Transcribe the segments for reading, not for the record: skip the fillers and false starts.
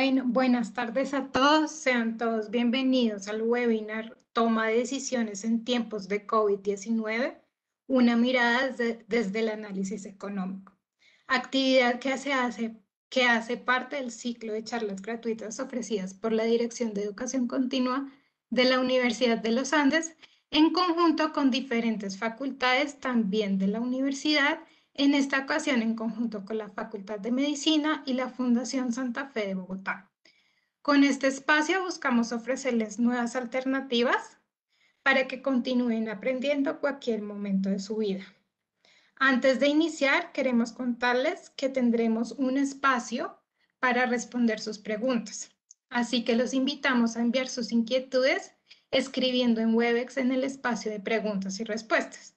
Bueno, buenas tardes a todos. Sean todos bienvenidos al webinar Toma de decisiones en tiempos de COVID-19, una mirada desde el análisis económico. Actividad que hace parte del ciclo de charlas gratuitas ofrecidas por la Dirección de Educación Continua de la Universidad de los Andes, en conjunto con diferentes facultades también de la universidad, en esta ocasión en conjunto con la Facultad de Medicina y la Fundación Santa Fe de Bogotá. Con este espacio buscamos ofrecerles nuevas alternativas para que continúen aprendiendo cualquier momento de su vida. Antes de iniciar, queremos contarles que tendremos un espacio para responder sus preguntas. Así que los invitamos a enviar sus inquietudes escribiendo en Webex en el espacio de preguntas y respuestas.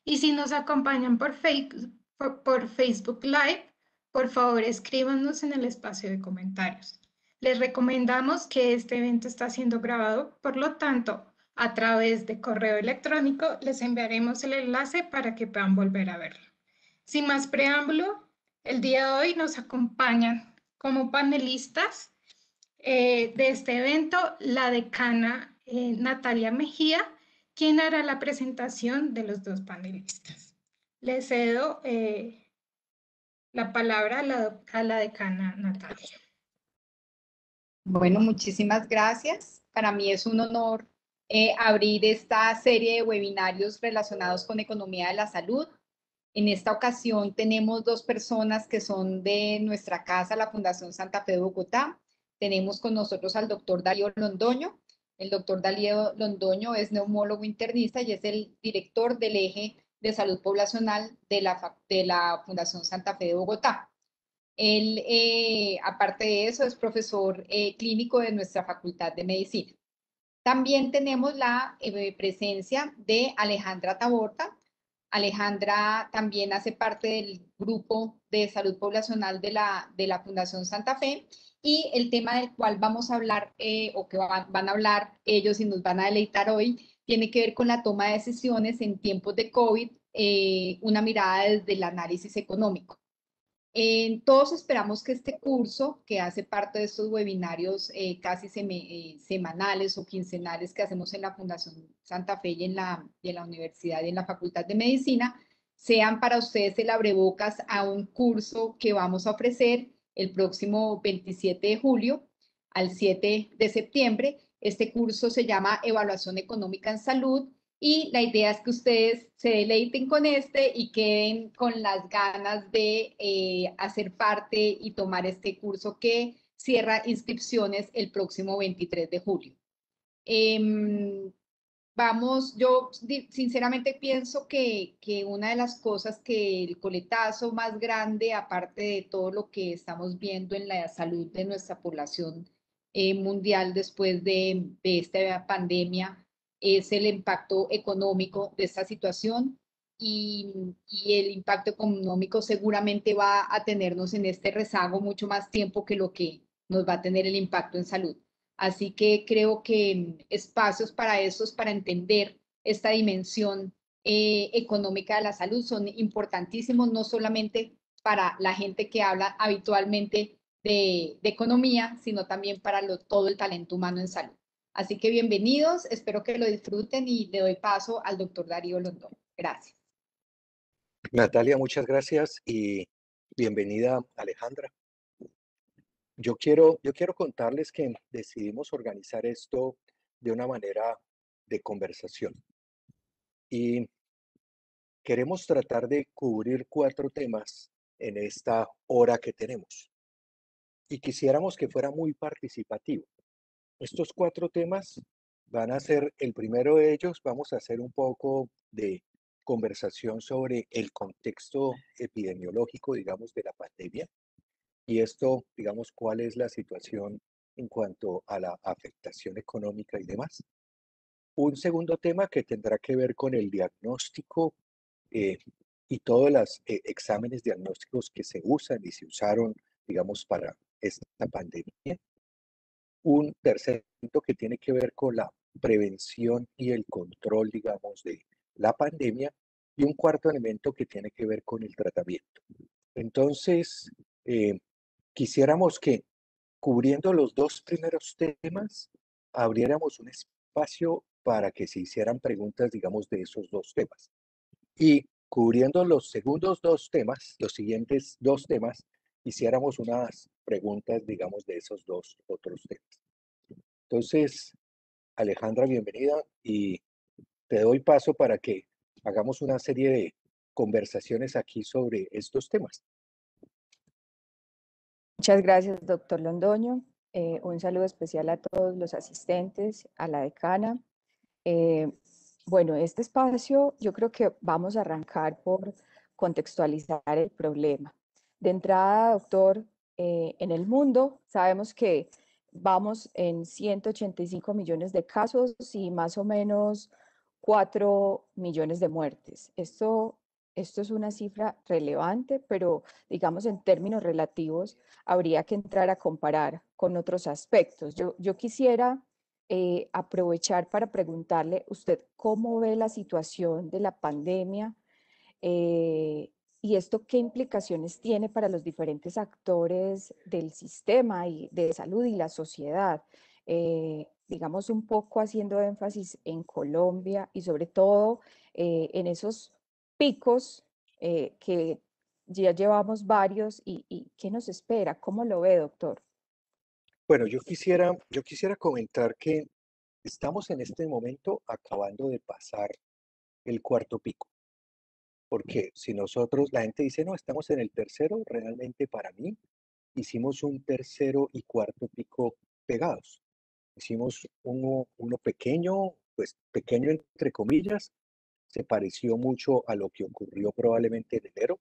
Y si nos acompañan por Facebook Live, por favor escríbanos en el espacio de comentarios. Les recomendamos que este evento está siendo grabado, por lo tanto, a través de correo electrónico les enviaremos el enlace para que puedan volver a verlo. Sin más preámbulo, el día de hoy nos acompañan como panelistas de este evento la decana Natalia Mejía, quien hará la presentación de los dos panelistas. Le cedo la palabra a la decana Natalia. Bueno, muchísimas gracias. Para mí es un honor abrir esta serie de webinarios relacionados con economía de la salud. En esta ocasión tenemos dos personas que son de nuestra casa, la Fundación Santa Fe de Bogotá. Tenemos con nosotros al doctor Darío Londoño. El doctor Darío Londoño es neumólogo internista y es el director del eje de salud poblacional de la Fundación Santa Fe de Bogotá. Él, aparte de eso, es profesor clínico de nuestra Facultad de Medicina. También tenemos la presencia de Alejandra Taborda. Alejandra también hace parte del grupo de salud poblacional de la Fundación Santa Fe, y el tema del cual vamos a hablar, o que van a hablar ellos y nos van a deleitar hoy, tiene que ver con la toma de decisiones en tiempos de COVID, una mirada desde el análisis económico. Todos esperamos que este curso, que hace parte de estos webinarios casi semanales o quincenales que hacemos en la Fundación Santa Fe y en la Universidad y en la Facultad de Medicina, sean para ustedes el abrebocas a un curso que vamos a ofrecer el próximo 27 de julio al 7 de septiembre. Este curso se llama Evaluación Económica en Salud, y la idea es que ustedes se deleiten con este y queden con las ganas de hacer parte y tomar este curso que cierra inscripciones el próximo 23 de julio. Yo sinceramente pienso que una de las cosas que el coletazo más grande, aparte de todo lo que estamos viendo en la salud de nuestra población mundial después de esta pandemia, es el impacto económico de esta situación, y el impacto económico seguramente va a tenernos en este rezago mucho más tiempo que lo que nos va a tener el impacto en salud. Así que creo que espacios para esos, para entender esta dimensión económica de la salud, son importantísimos, no solamente para la gente que habla habitualmente de economía, sino también para todo el talento humano en salud. Así que bienvenidos, espero que lo disfruten, y le doy paso al doctor Darío Londoño. Gracias. Natalia, muchas gracias y bienvenida, Alejandra. Yo quiero contarles que decidimos organizar esto de una manera de conversación y queremos tratar de cubrir 4 temas en esta hora que tenemos y quisiéramos que fuera muy participativo. Estos 4 temas van a ser, el primero de ellos, vamos a hacer un poco de conversación sobre el contexto epidemiológico, digamos, de la pandemia. Y esto, digamos, cuál es la situación en cuanto a la afectación económica y demás. Un segundo tema que tendrá que ver con el diagnóstico eh, y todos los exámenes diagnósticos que se usan y se usaron, digamos, para esta pandemia. Un tercer punto que tiene que ver con la prevención y el control, digamos, de la pandemia. Y un cuarto elemento que tiene que ver con el tratamiento. Entonces, quisiéramos que cubriendo los dos primeros temas, abriéramos un espacio para que se hicieran preguntas, digamos, de esos dos temas. Y cubriendo los segundos dos temas, los siguientes dos temas, hiciéramos unas preguntas, digamos, de esos dos otros temas. Entonces, Alejandra, bienvenida y te doy paso para que hagamos una serie de conversaciones aquí sobre estos temas. Muchas gracias, doctor Londoño. Un saludo especial a todos los asistentes, a la decana. Bueno, este espacio yo creo que vamos a arrancar por contextualizar el problema. De entrada, doctor, en el mundo sabemos que vamos en 185 millones de casos y más o menos 4 millones de muertes. Esto es una cifra relevante, pero digamos en términos relativos habría que entrar a comparar con otros aspectos. Yo quisiera aprovechar para preguntarle usted cómo ve la situación de la pandemia y esto qué implicaciones tiene para los diferentes actores del sistema y de salud y la sociedad. Digamos un poco haciendo énfasis en Colombia y sobre todo en esos picos que ya llevamos varios y ¿qué nos espera? ¿Cómo lo ve, doctor? Bueno, yo quisiera comentar que estamos en este momento acabando de pasar el cuarto pico, porque si nosotros, la gente dice, no, estamos en el tercero, realmente para mí hicimos un tercero y cuarto pico pegados. Hicimos uno pequeño, pues pequeño entre comillas, se pareció mucho a lo que ocurrió probablemente en enero,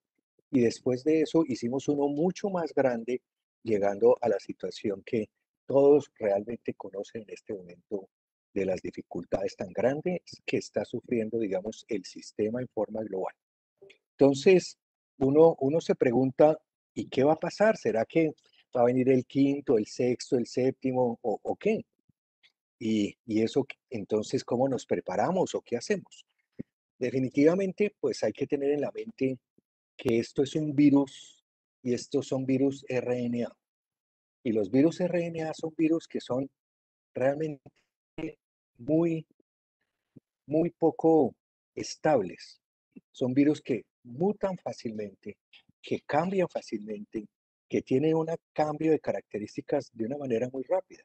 y después de eso hicimos uno mucho más grande, llegando a la situación que todos realmente conocen en este momento de las dificultades tan grandes que está sufriendo, digamos, el sistema en forma global. Entonces, uno se pregunta, ¿y qué va a pasar? ¿Será que va a venir el quinto, el sexto, el séptimo o qué? Y eso, entonces, ¿cómo nos preparamos o qué hacemos? Definitivamente, pues hay que tener en la mente que esto es un virus y estos son virus RNA. Y los virus RNA son virus que son realmente muy, muy poco estables. Son virus que mutan fácilmente, que cambian fácilmente, que tienen un cambio de características de una manera muy rápida.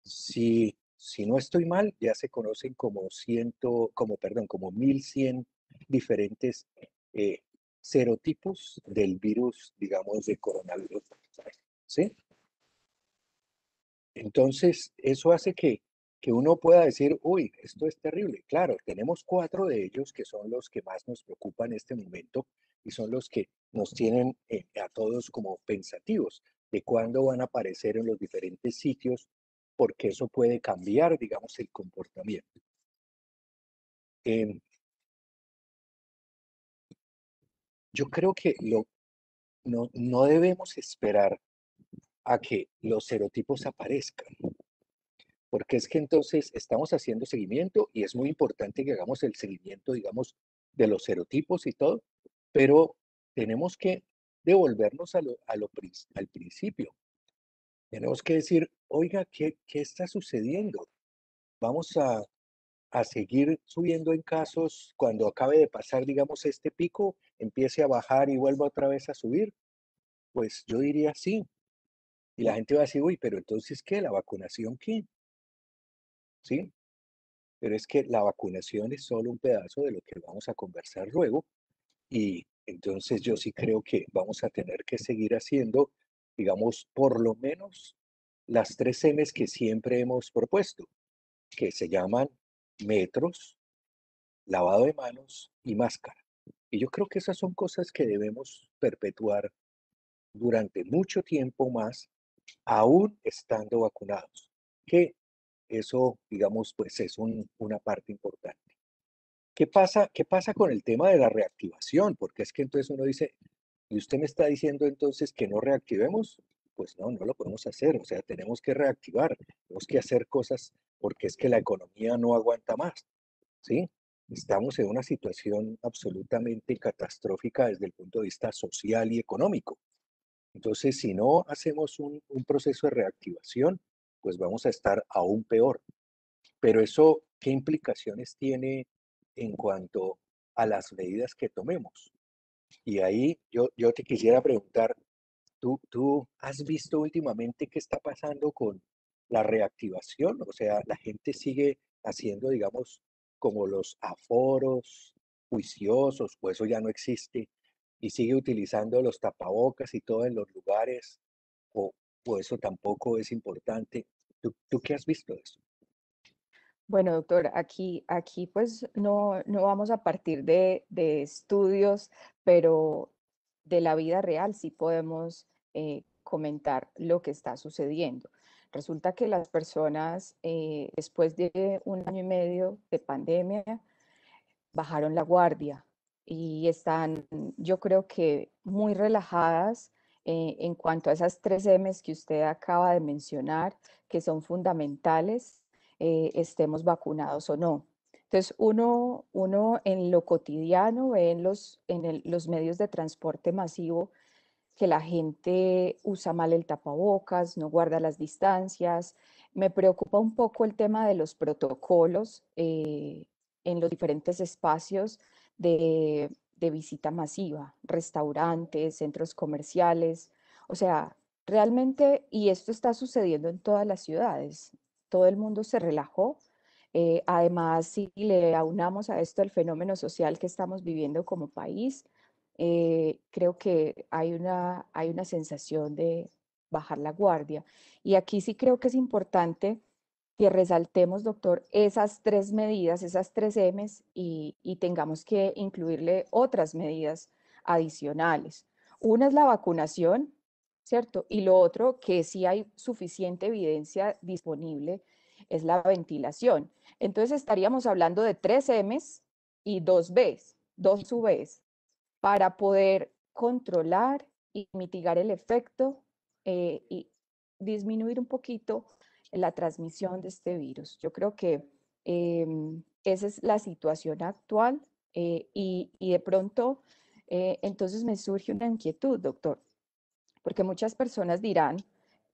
Si no estoy mal, ya se conocen como 1100 diferentes eh, serotipos del virus, digamos, de coronavirus. ¿Sí? Entonces, eso hace que uno pueda decir, uy, esto es terrible. Claro, tenemos 4 de ellos que son los que más nos preocupan en este momento y son los que nos tienen a todos como pensativos de cuándo van a aparecer en los diferentes sitios, porque eso puede cambiar, digamos, el comportamiento. Em, yo creo que no debemos esperar a que los serotipos aparezcan. Porque es que entonces estamos haciendo seguimiento y es muy importante que hagamos el seguimiento, digamos, de los serotipos y todo, pero tenemos que devolvernos al principio. Tenemos que decir, oiga, ¿qué está sucediendo? Vamos a seguir subiendo en casos cuando acabe de pasar, digamos, este pico, empiece a bajar y vuelva otra vez a subir. Pues yo diría sí. Y la gente va a decir, uy, pero entonces, ¿qué? ¿La vacunación qué? ¿Sí? Pero es que la vacunación es solo un pedazo de lo que vamos a conversar luego y entonces yo sí creo que vamos a tener que seguir haciendo, digamos, por lo menos las 3 M's que siempre hemos propuesto, que se llaman metros, lavado de manos y máscara. Y yo creo que esas son cosas que debemos perpetuar durante mucho tiempo más, aún estando vacunados, que eso, digamos, pues es una parte importante. ¿Qué pasa con el tema de la reactivación? Porque es que entonces uno dice, ¿y usted me está diciendo entonces que no reactivemos? Pues no lo podemos hacer. O sea, tenemos que reactivar, tenemos que hacer cosas porque es que la economía no aguanta más, ¿sí? Estamos en una situación absolutamente catastrófica desde el punto de vista social y económico. Entonces, si no hacemos un proceso de reactivación, pues vamos a estar aún peor. Pero eso, ¿qué implicaciones tiene en cuanto a las medidas que tomemos? Y ahí yo te quisiera preguntar, ¿tú has visto últimamente qué está pasando con la reactivación? O sea, la gente sigue haciendo, digamos, como los aforos juiciosos, o eso ya no existe, y sigue utilizando los tapabocas y todo en los lugares, o, o eso tampoco es importante. ¿Tú qué has visto de eso? Bueno, doctor, aquí pues no vamos a partir de estudios, pero de la vida real sí podemos comentar lo que está sucediendo. Resulta que las personas, después de un año y medio de pandemia, bajaron la guardia y están, yo creo que muy relajadas en cuanto a esas 3 M's que usted acaba de mencionar, que son fundamentales, estemos vacunados o no. Entonces, uno en lo cotidiano ve los medios de transporte masivo que la gente usa mal el tapabocas, no guarda las distancias. Me preocupa un poco el tema de los protocolos en los diferentes espacios de visita masiva, restaurantes, centros comerciales. O sea, realmente, y esto está sucediendo en todas las ciudades, todo el mundo se relajó. Además, si le aunamos a esto el fenómeno social que estamos viviendo como país, creo que hay una sensación de bajar la guardia. Y aquí sí creo que es importante que resaltemos, doctor, esas 3 medidas, esas 3 M's y tengamos que incluirle otras medidas adicionales. Una es la vacunación, ¿cierto? Y lo otro, que sí hay suficiente evidencia disponible, es la ventilación. Entonces estaríamos hablando de 3 M's y 2 B's, 2 V's para poder controlar y mitigar el efecto y disminuir un poquito la transmisión de este virus. Yo creo que esa es la situación actual y de pronto entonces me surge una inquietud, doctor, porque muchas personas dirán,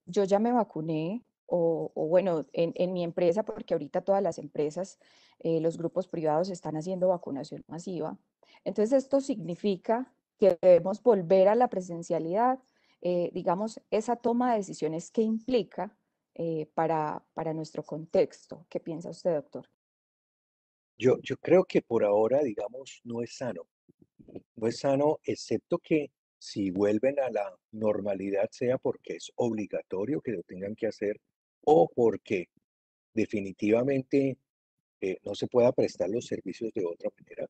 yo ya me vacuné o bueno, en mi empresa, porque ahorita todas las empresas, los grupos privados están haciendo vacunación masiva. Entonces, esto significa que debemos volver a la presencialidad, digamos, esa toma de decisiones que implica para nuestro contexto. ¿Qué piensa usted, doctor? Yo creo que por ahora, digamos, no es sano. No es sano, excepto que si vuelven a la normalidad sea porque es obligatorio que lo tengan que hacer o porque definitivamente no se pueda prestar los servicios de otra manera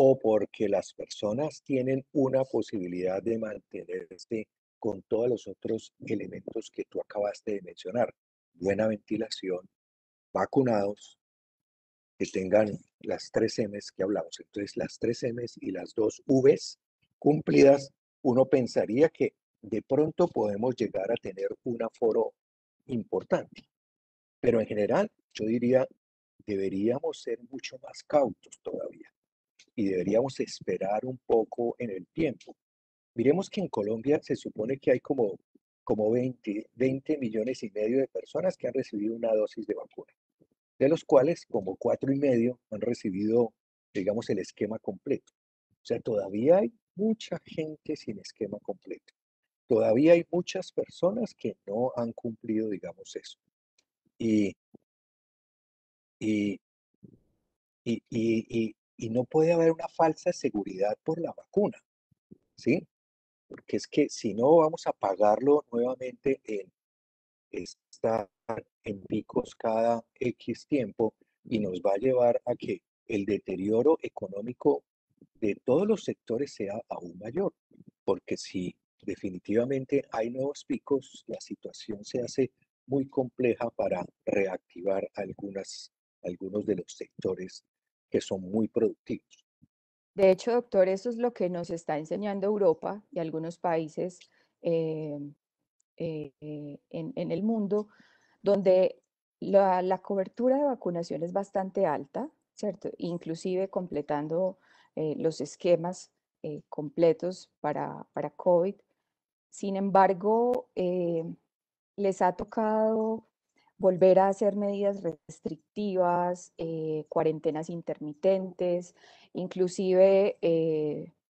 o porque las personas tienen una posibilidad de mantenerse con todos los otros elementos que tú acabaste de mencionar. Buena ventilación, vacunados, que tengan las 3 M's que hablamos. Entonces, las 3 M's y las 2 V's cumplidas, uno pensaría que de pronto podemos llegar a tener un aforo importante. Pero en general, yo diría, deberíamos ser mucho más cautos todavía y deberíamos esperar un poco en el tiempo. Miremos que en Colombia se supone que hay como 20 millones y medio de personas que han recibido una dosis de vacuna, de los cuales como 4,5 han recibido, digamos, el esquema completo. O sea, todavía hay mucha gente sin esquema completo. Todavía hay muchas personas que no han cumplido, digamos, eso. Y, y, y no puede haber una falsa seguridad por la vacuna, ¿sí? Porque es que si no vamos a pagarlo nuevamente en estar en picos cada X tiempo y nos va a llevar a que el deterioro económico de todos los sectores sea aún mayor, porque si definitivamente hay nuevos picos, la situación se hace muy compleja para reactivar algunos de los sectores que son muy productivos. De hecho, doctor, eso es lo que nos está enseñando Europa y algunos países eh, en el mundo, donde la cobertura de vacunación es bastante alta, ¿cierto? Inclusive completando los esquemas completos para COVID. Sin embargo, les ha tocado volver a hacer medidas restrictivas, cuarentenas intermitentes, inclusive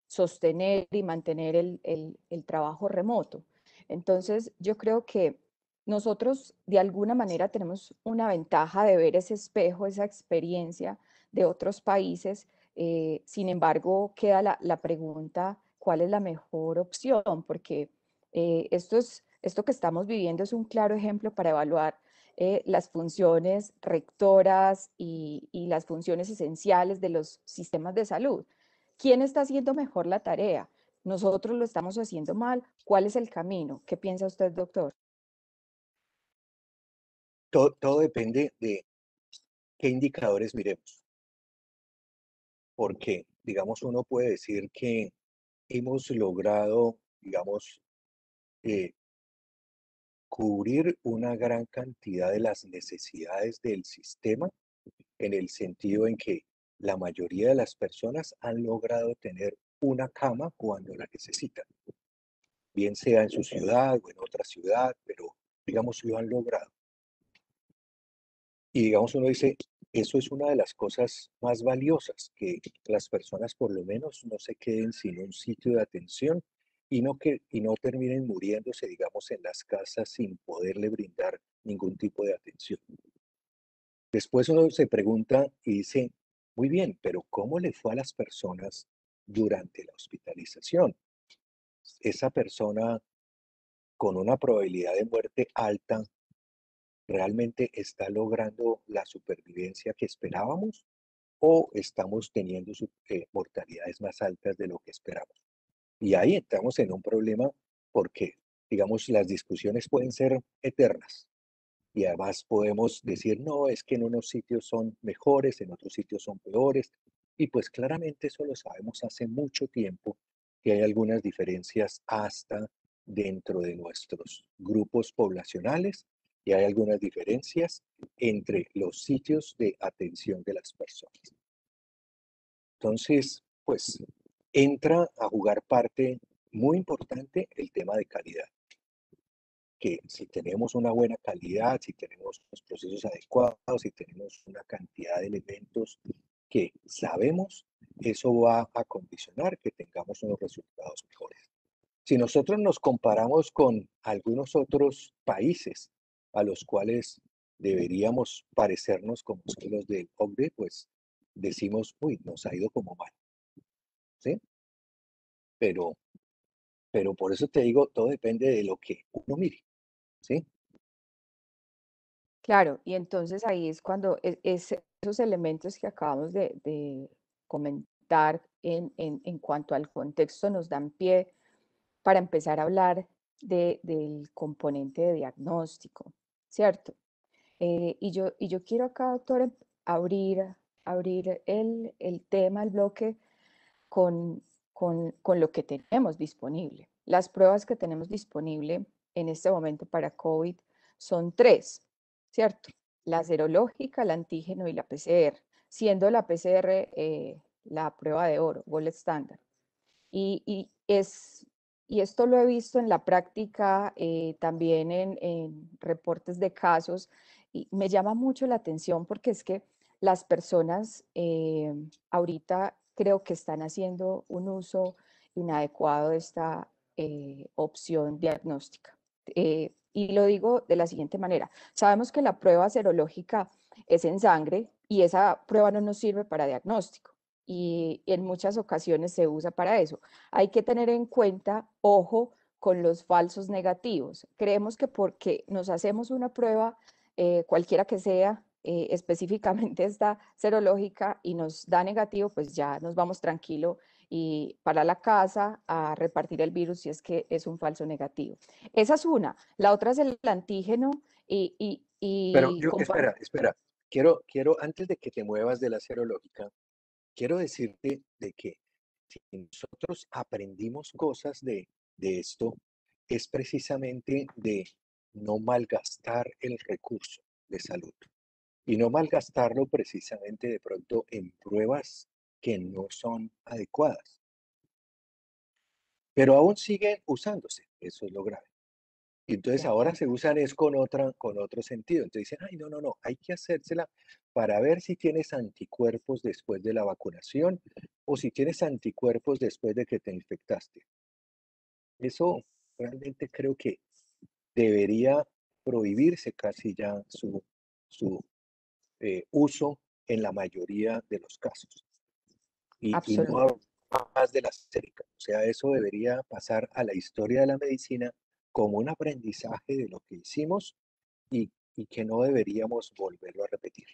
sostener y mantener el trabajo remoto. Entonces, yo creo que nosotros de alguna manera tenemos una ventaja de ver ese espejo, esa experiencia de otros países. Sin embargo, queda la pregunta, ¿cuál es la mejor opción? Porque esto que estamos viviendo es un claro ejemplo para evaluar las funciones rectoras y las funciones esenciales de los sistemas de salud. ¿Quién está haciendo mejor la tarea? ¿Nosotros lo estamos haciendo mal? ¿Cuál es el camino? ¿Qué piensa usted, doctor? Todo depende de qué indicadores miremos, porque, digamos, uno puede decir que hemos logrado, digamos, eh, cubrir una gran cantidad de las necesidades del sistema, en el sentido en que la mayoría de las personas han logrado tener una cama cuando la necesitan, bien sea en su ciudad o en otra ciudad, pero digamos lo han logrado. Y digamos uno dice, eso es una de las cosas más valiosas, que las personas por lo menos no se queden sin un sitio de atención y no terminen muriéndose, digamos, en las casas sin poderle brindar ningún tipo de atención. Después uno se pregunta y dice, muy bien, pero ¿cómo le fue a las personas durante la hospitalización? Esa persona con una probabilidad de muerte alta, ¿realmente está logrando la supervivencia que esperábamos o estamos teniendo mortalidades más altas de lo que esperamos? Y ahí entramos en un problema porque, digamos, las discusiones pueden ser eternas. Y además podemos decir, no, es que en unos sitios son mejores, en otros sitios son peores. Y pues claramente eso lo sabemos hace mucho tiempo, que hay algunas diferencias hasta dentro de nuestros grupos poblacionales y hay algunas diferencias entre los sitios de atención de las personas. Entonces, pues entra a jugar parte muy importante el tema de calidad, que si tenemos una buena calidad, si tenemos los procesos adecuados, si tenemos una cantidad de elementos que sabemos, eso va a condicionar que tengamos unos resultados mejores. Si nosotros nos comparamos con algunos otros países a los cuales deberíamos parecernos como son los del OCDE, pues decimos, uy, nos ha ido como mal, ¿sí? Pero, pero por eso te digo, todo depende de lo que uno mire, ¿sí? Claro, y entonces ahí es cuando esos elementos que acabamos de comentar en cuanto al contexto nos dan pie para empezar a hablar del componente de diagnóstico, ¿cierto? Y yo quiero acá, doctor, abrir el tema, el bloque con, con lo que tenemos disponible. Las pruebas que tenemos disponible en este momento para COVID son tres, ¿cierto? La serológica, la antígeno y la PCR, siendo la PCR la prueba de oro, gold standard. Y esto lo he visto en la práctica, también en reportes de casos, y me llama mucho la atención porque es que las personas ahorita creo que están haciendo un uso inadecuado de esta opción diagnóstica. Y lo digo de la siguiente manera. Sabemos que la prueba serológica es en sangre y esa prueba no nos sirve para diagnóstico y en muchas ocasiones se usa para eso. Hay que tener en cuenta, ojo, con los falsos negativos. Creemos que porque nos hacemos una prueba, cualquiera que sea, específicamente esta serológica, y nos da negativo, pues ya nos vamos tranquilo y para la casa a repartir el virus si es que es un falso negativo. Esa es una. La otra es el antígeno Pero y yo, espera, quiero, antes de que te muevas de la serológica, quiero decirte de que si nosotros aprendimos cosas de esto, es precisamente de no malgastar el recurso de salud y no malgastarlo precisamente de pronto en pruebas que no son adecuadas, pero aún siguen usándose. Eso es lo grave. Y entonces De ahora acuerdo. se usan es con otro sentido. Entonces dicen, ay, no, hay que hacérsela para ver si tienes anticuerpos después de la vacunación o si tienes anticuerpos después de que te infectaste. Eso realmente creo que debería prohibirse casi ya su uso en la mayoría de los casos. Y no Absolutamente. hablo más de la estética. O sea, eso debería pasar a la historia de la medicina como un aprendizaje de lo que hicimos y que no deberíamos volverlo a repetir.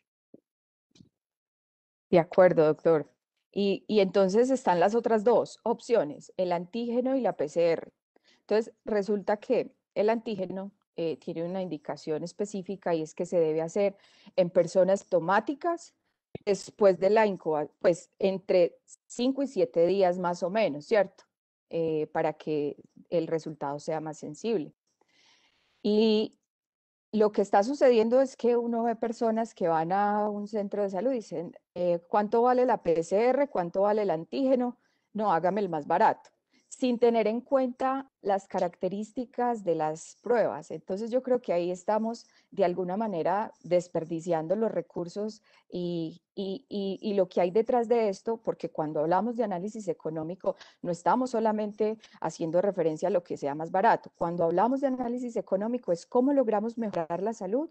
De acuerdo, doctor. Y entonces están las otras dos opciones, el antígeno y la PCR. Entonces, resulta que el antígeno tiene una indicación específica y es que se debe hacer en personas sintomáticas después de la incubación, pues entre 5 y 7 días más o menos, ¿cierto? Para que el resultado sea más sensible. Y lo que está sucediendo es que uno ve personas que van a un centro de salud y dicen, ¿cuánto vale la PCR? ¿Cuánto vale el antígeno? No, hágame el más barato, sin tener en cuenta las características de las pruebas. Entonces yo creo que ahí estamos de alguna manera desperdiciando los recursos y lo que hay detrás de esto, porque cuando hablamos de análisis económico, no estamos solamente haciendo referencia a lo que sea más barato. Cuando hablamos de análisis económico es cómo logramos mejorar la salud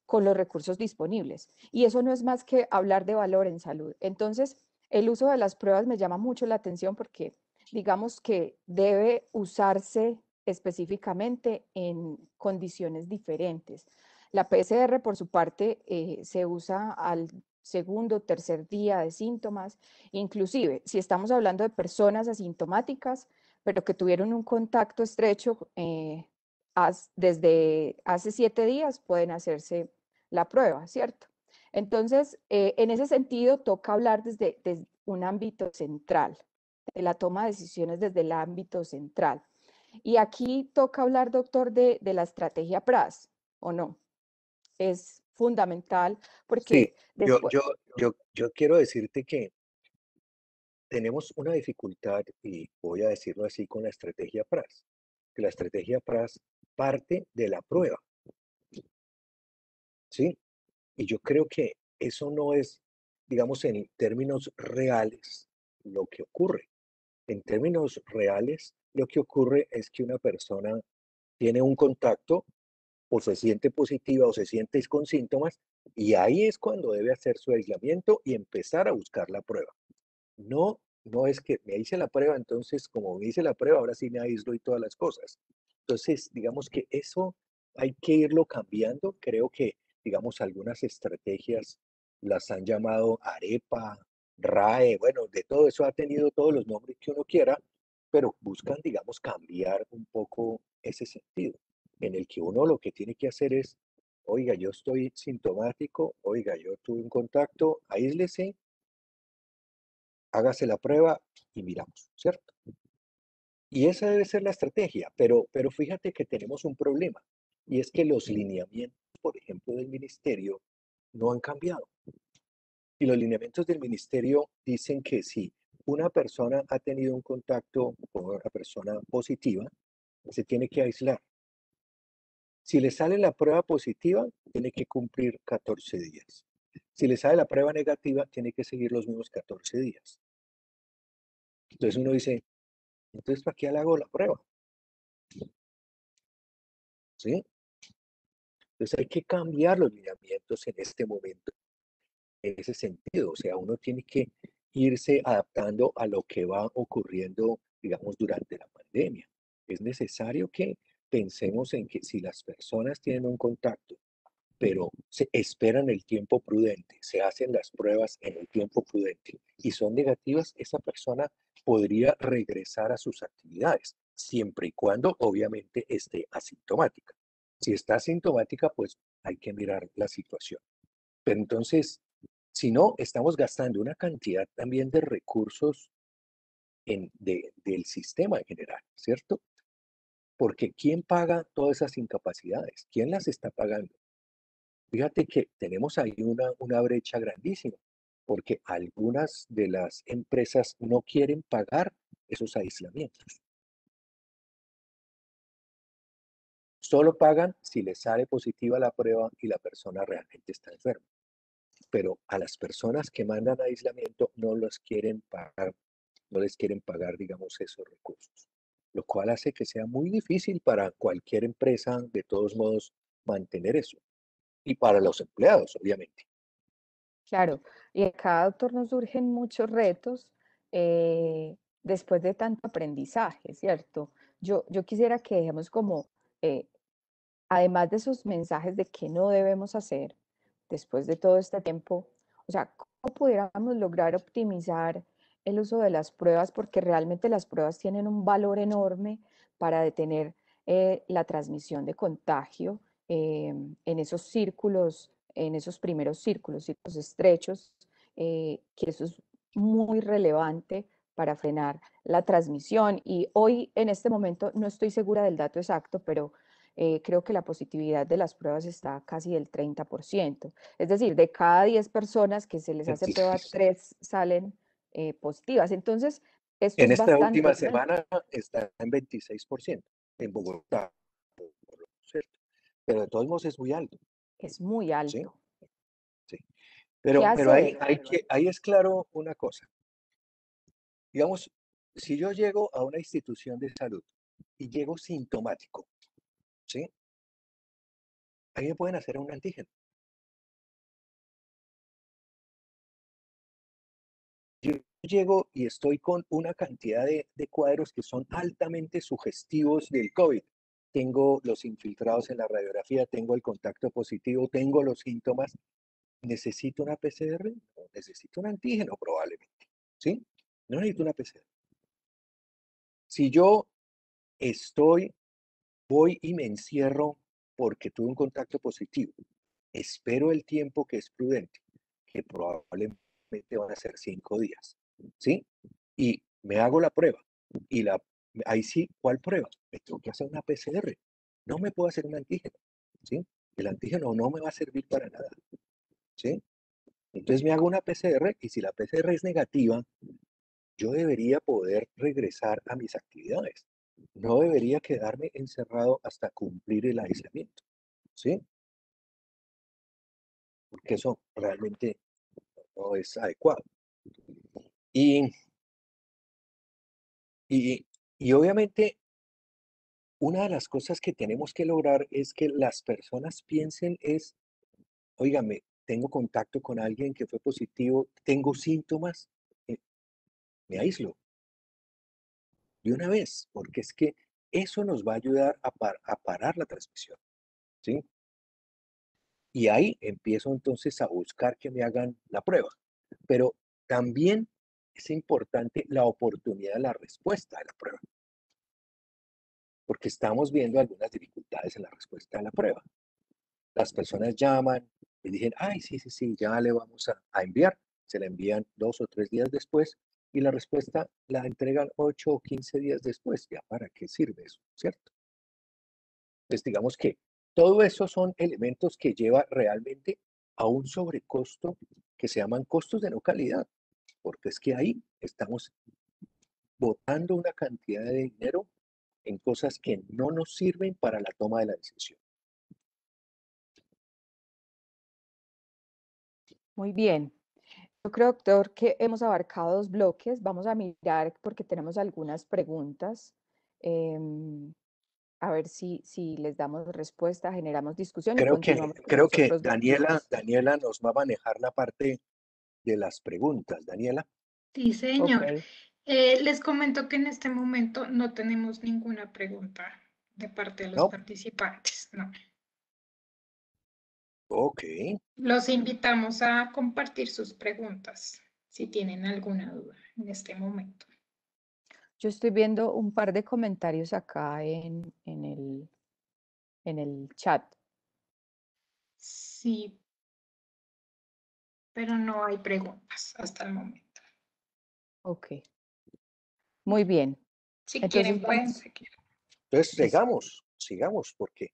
con los recursos disponibles. Y eso no es más que hablar de valor en salud. Entonces, el uso de las pruebas me llama mucho la atención porque digamos que debe usarse específicamente en condiciones diferentes. La PCR, por su parte, se usa al segundo o tercer día de síntomas. Inclusive, si estamos hablando de personas asintomáticas, pero que tuvieron un contacto estrecho desde hace 7 días, pueden hacerse la prueba, ¿cierto? Entonces, en ese sentido, toca hablar desde un ámbito central, de la toma de decisiones desde el ámbito central. Y aquí toca hablar, doctor, de la estrategia PRAS, ¿o no? Es fundamental Sí, porque yo, después, yo, yo quiero decirte que tenemos una dificultad, y voy a decirlo así, con la estrategia PRAS, que la estrategia PRAS parte de la prueba, ¿sí? Y yo creo que eso no es, digamos, en términos reales lo que ocurre. En términos reales, lo que ocurre es que una persona tiene un contacto o se siente positiva o se siente con síntomas y ahí es cuando debe hacer su aislamiento y empezar a buscar la prueba. No es que me hice la prueba, entonces como me hice la prueba, ahora sí me aíslo y todas las cosas. Entonces, digamos que eso hay que irlo cambiando. Creo que, digamos, algunas estrategias las han llamado arepa, RAE, bueno, de todo eso ha tenido todos los nombres que uno quiera, pero buscan, digamos, cambiar un poco ese sentido, en el que uno lo que tiene que hacer es, oiga, yo estoy sintomático, oiga, yo tuve un contacto, aíslese, hágase la prueba y miramos, ¿cierto? Y esa debe ser la estrategia, pero fíjate que tenemos un problema, y es que los lineamientos, por ejemplo, del ministerio no han cambiado. Y los lineamientos del ministerio dicen que si una persona ha tenido un contacto con una persona positiva, se tiene que aislar. Si le sale la prueba positiva, tiene que cumplir 14 días. Si le sale la prueba negativa, tiene que seguir los mismos 14 días. Entonces uno dice, entonces, ¿para qué le hago la prueba? ¿Sí? Entonces hay que cambiar los lineamientos en este momento, en ese sentido. O sea, uno tiene que irse adaptando a lo que va ocurriendo, digamos, durante la pandemia. Es necesario que pensemos en que si las personas tienen un contacto, pero se esperan el tiempo prudente, se hacen las pruebas en el tiempo prudente y son negativas, esa persona podría regresar a sus actividades, siempre y cuando obviamente esté asintomática. Si está asintomática, pues hay que mirar la situación. Pero entonces, si no, estamos gastando una cantidad también de recursos del sistema en general, ¿cierto? Porque ¿quién paga todas esas incapacidades? ¿Quién las está pagando? Fíjate que tenemos ahí una brecha grandísima, porque algunas de las empresas no quieren pagar esos aislamientos. Solo pagan si les sale positiva la prueba y la persona realmente está enferma. Pero a las personas que mandan a aislamiento no los quieren pagar, no les quieren pagar, digamos, esos recursos, lo cual hace que sea muy difícil para cualquier empresa, de todos modos, mantener eso. Y para los empleados, obviamente. Claro, y acá, doctor, nos surgen muchos retos después de tanto aprendizaje, ¿cierto? Yo quisiera que dejemos como, eh, además de esos mensajes de qué no debemos hacer después de todo este tiempo, o sea, ¿cómo pudiéramos lograr optimizar el uso de las pruebas? Porque realmente las pruebas tienen un valor enorme para detener la transmisión de contagio en esos círculos, en esos primeros círculos estrechos, que eso es muy relevante para frenar la transmisión. Y hoy, en este momento, no estoy segura del dato exacto, pero creo que la positividad de las pruebas está casi del 30%. Es decir, de cada 10 personas que se les hace prueba, 3 salen positivas. Entonces, esto En es esta bastante última alto. semana está en 26% en Bogotá, por lo cierto. Pero de todos modos es muy alto, Es muy ¿sí? alto. Sí. ¿Qué Pero hacer? ahí es claro una cosa. Digamos, si yo llego a una institución de salud y llego sintomático, ¿sí? Ahí me pueden hacer un antígeno. Yo llego y estoy con una cantidad de cuadros que son altamente sugestivos del COVID. Tengo los infiltrados en la radiografía, tengo el contacto positivo, tengo los síntomas. ¿Necesito una PCR? No, necesito un antígeno probablemente, ¿sí? No necesito una PCR. Si yo estoy, voy y me encierro porque tuve un contacto positivo, espero el tiempo que es prudente, que probablemente van a ser 5 días, ¿sí? Y me hago la prueba. Y ahí sí, ¿cuál prueba? Me tengo que hacer una PCR. No me puedo hacer un antígeno, ¿sí? El antígeno no me va a servir para nada, ¿sí? Entonces me hago una PCR y si la PCR es negativa, yo debería poder regresar a mis actividades. No debería quedarme encerrado hasta cumplir el aislamiento, ¿sí? Porque eso realmente no es adecuado. Y, y, y obviamente una de las cosas que tenemos que lograr es que las personas piensen es, óigame, tengo contacto con alguien que fue positivo, tengo síntomas, eh, me aíslo de una vez, porque es que eso nos va a ayudar a parar la transmisión, ¿sí? Y ahí empiezo entonces a buscar que me hagan la prueba. Pero también es importante la oportunidad de la respuesta de la prueba, porque estamos viendo algunas dificultades en la respuesta de la prueba. Las personas llaman y dicen, ay, sí, sí, sí, ya le vamos a enviar. Se la envían 2 o 3 días después y la respuesta la entregan 8 o 15 días después. ¿Ya para qué sirve eso? ¿Cierto? Entonces, digamos que todo eso son elementos que lleva realmente a un sobrecosto que se llaman costos de no calidad, porque es que ahí estamos botando una cantidad de dinero en cosas que no nos sirven para la toma de la decisión. Muy bien. Yo creo, doctor, que hemos abarcado 2 bloques. Vamos a mirar porque tenemos algunas preguntas. em, a ver si les damos respuesta, generamos discusión y continuamos con Creo los que otros 2 bloques. Daniela nos va a manejar la parte de las preguntas. Daniela, Sí, Ok, señor. Les comento que en este momento no tenemos ninguna pregunta de parte de los ¿no? participantes. No. Ok. Los invitamos a compartir sus preguntas si tienen alguna duda en este momento. yo estoy viendo un par de comentarios acá en el chat. Sí, pero no hay preguntas hasta el momento. Ok, muy bien. Si Entonces quieren, pueden vamos, seguir. Entonces, eso, sigamos, porque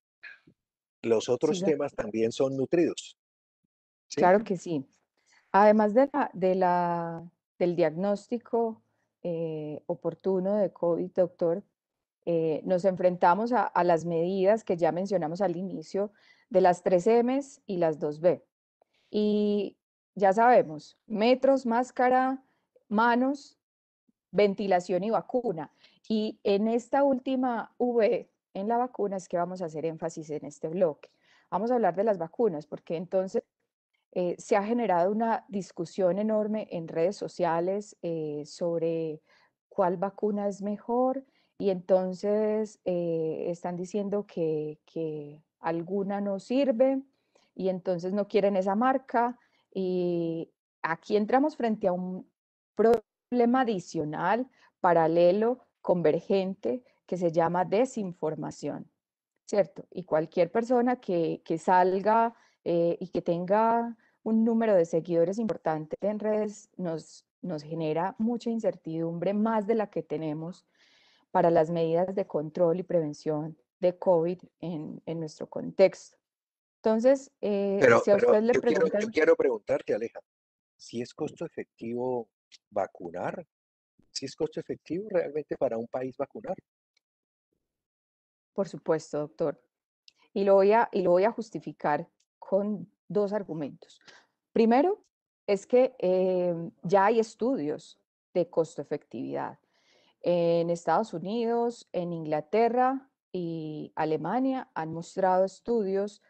los otros siga. temas también son nutridos. ¿Sí? Claro que sí. Además del diagnóstico oportuno de COVID, doctor, nos enfrentamos a las medidas que ya mencionamos al inicio de las 3 M's y las 2B. Y ya sabemos, metros, máscara, manos, ventilación y vacuna. Y en esta última V, en la vacuna, es que vamos a hacer énfasis en este bloque. Vamos a hablar de las vacunas, porque entonces se ha generado una discusión enorme en redes sociales sobre cuál vacuna es mejor y entonces están diciendo que alguna no sirve y entonces no quieren esa marca y aquí entramos frente a un problema adicional, paralelo, convergente, que se llama desinformación, ¿cierto? Y cualquier persona que salga y que tenga un número de seguidores importante en redes nos genera mucha incertidumbre, más de la que tenemos para las medidas de control y prevención de COVID en nuestro contexto. Entonces, si a Pero usted le yo preguntan, quiero preguntarte, Aleja, si es costo efectivo vacunar, si es costo efectivo realmente para un país vacunar. por supuesto, doctor, y lo voy a justificar con dos argumentos. Primero, es que ya hay estudios de costo-efectividad. En Estados Unidos, en Inglaterra y Alemania han mostrado estudios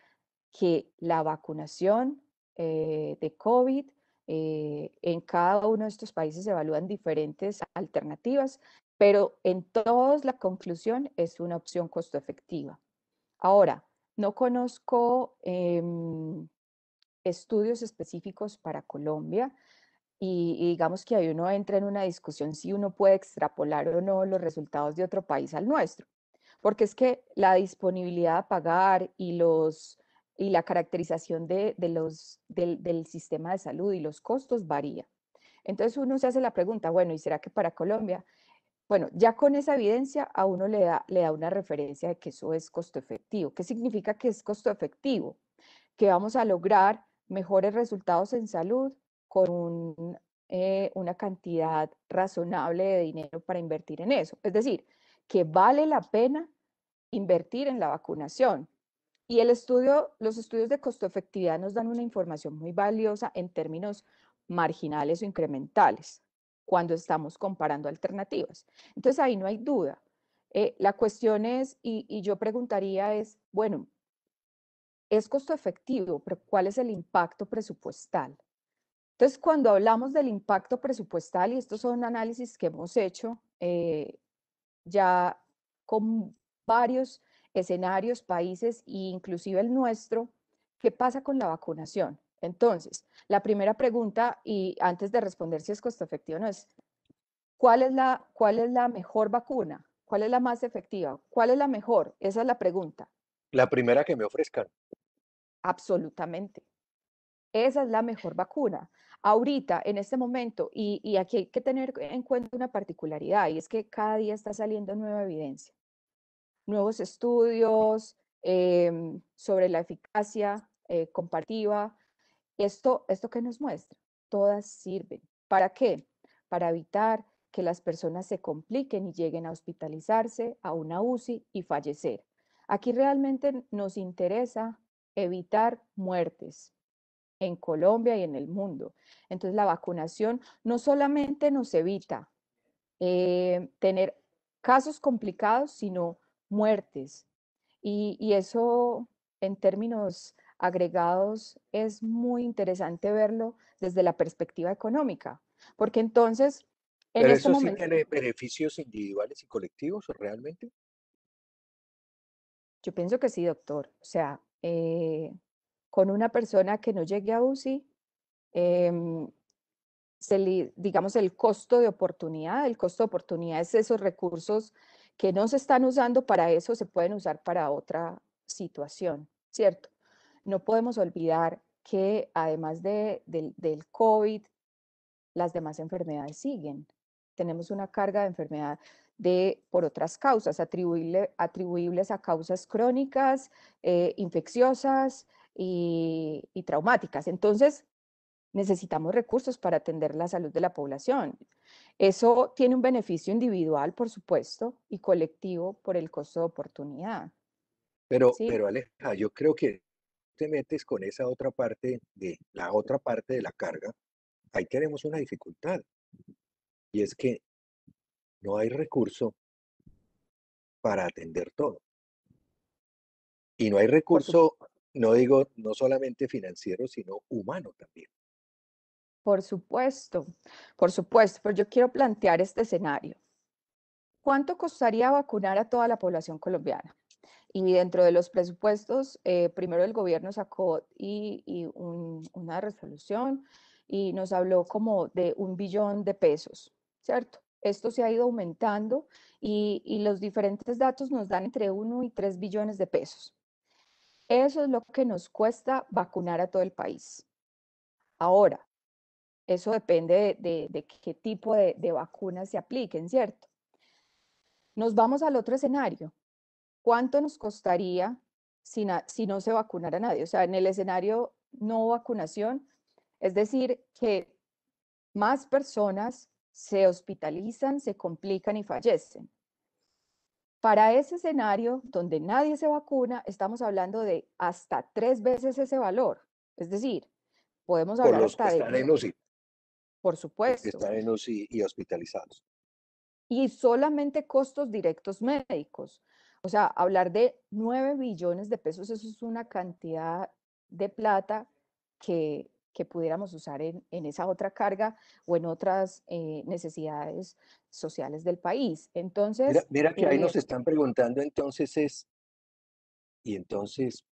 que la vacunación de COVID, en cada uno de estos países se evalúan diferentes alternativas, pero en todos la conclusión es una opción costo efectiva. Ahora, no conozco estudios específicos para Colombia y digamos que ahí uno entra en una discusión si uno puede extrapolar o no los resultados de otro país al nuestro, porque es que la disponibilidad a pagar y la caracterización del sistema de salud y los costos varía. Entonces uno se hace la pregunta, bueno, ¿y será que para Colombia? Bueno, ya con esa evidencia a uno le da una referencia de que eso es costo efectivo. ¿Qué significa que es costo efectivo? Que vamos a lograr mejores resultados en salud con una cantidad razonable de dinero para invertir en eso. Es decir, que vale la pena invertir en la vacunación. Y los estudios de costo efectividad nos dan una información muy valiosa en términos marginales o incrementales cuando estamos comparando alternativas. Entonces ahí no hay duda. La cuestión es, y yo preguntaría es, bueno, es costo efectivo, pero ¿cuál es el impacto presupuestal? Entonces, cuando hablamos del impacto presupuestal, y estos son análisis que hemos hecho ya con varios escenarios, países e inclusive el nuestro, ¿qué pasa con la vacunación? Entonces, la primera pregunta, y antes de responder si es costo efectivo o no, es cuál es la mejor vacuna? ¿Cuál es la más efectiva? ¿Cuál es la mejor? Esa es la pregunta. La primera que me ofrezcan. Absolutamente. Esa es la mejor vacuna. Ahorita, en este momento, y aquí hay que tener en cuenta una particularidad, y es que cada día está saliendo nueva evidencia, nuevos estudios sobre la eficacia comparativa. ¿Esto qué nos muestra? Todas sirven. ¿Para qué? Para evitar que las personas se compliquen y lleguen a hospitalizarse, a una UCI y fallecer. Aquí realmente nos interesa evitar muertes en Colombia y en el mundo. Entonces la vacunación no solamente nos evita tener casos complicados, sino muertes. Y eso en términos agregados es muy interesante verlo desde la perspectiva económica, porque entonces en Pero este eso sí momento, tiene beneficios individuales y colectivos, ¿o realmente? yo pienso que sí, doctor, o sea, con una persona que no llegue a UCI, em, digamos, el costo de oportunidad es esos recursos que no se están usando para eso, se pueden usar para otra situación, ¿cierto? No podemos olvidar que además del COVID, las demás enfermedades siguen. Tenemos una carga de enfermedad por otras causas, atribuibles a causas crónicas, infecciosas y traumáticas. Entonces, necesitamos recursos para atender la salud de la población. Eso tiene un beneficio individual, por supuesto, y colectivo por el costo de oportunidad, ¿sí? Pero Aleja, yo creo que te metes con esa otra parte de la otra parte de la carga. Ahí tenemos una dificultad y es que no hay recurso para atender todo. Y no hay Por su- recurso, no digo no solamente financiero, sino humano también. por supuesto, por supuesto, pero yo quiero plantear este escenario. ¿Cuánto costaría vacunar a toda la población colombiana? Y dentro de los presupuestos, primero el gobierno sacó una resolución y nos habló como de 1 billón de pesos, ¿cierto? Esto se ha ido aumentando y los diferentes datos nos dan entre 1 y 3 billones de pesos. Eso es lo que nos cuesta vacunar a todo el país. Ahora, eso depende de qué tipo de vacunas se apliquen, ¿cierto? Nos vamos al otro escenario. ¿Cuánto nos costaría si no se vacunara nadie? O sea, en el escenario no vacunación, es decir, que más personas se hospitalizan, se complican y fallecen. Para ese escenario donde nadie se vacuna, estamos hablando de hasta 3 veces ese valor. Es decir, podemos Por hablar los que hasta de, están en UCI, por los que supuesto, están en UCI y hospitalizados. y solamente costos directos médicos. O sea, hablar de 9 billones de pesos, eso es una cantidad de plata que pudiéramos usar en esa otra carga o en otras necesidades sociales del país. Mira, Entonces, mira que ahí nos están preguntando entonces y entonces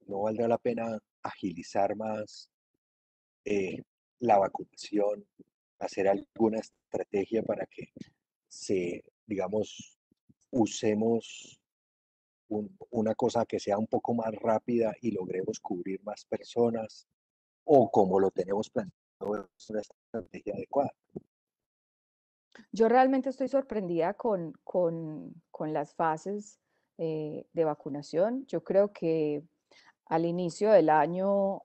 no valdrá la pena agilizar más eh, la vacunación, hacer alguna estrategia para que digamos, usemos una cosa que sea un poco más rápida y logremos cubrir más personas, o como lo tenemos planteado, es una estrategia adecuada. yo realmente estoy sorprendida con las fases de vacunación. Yo creo que al inicio del año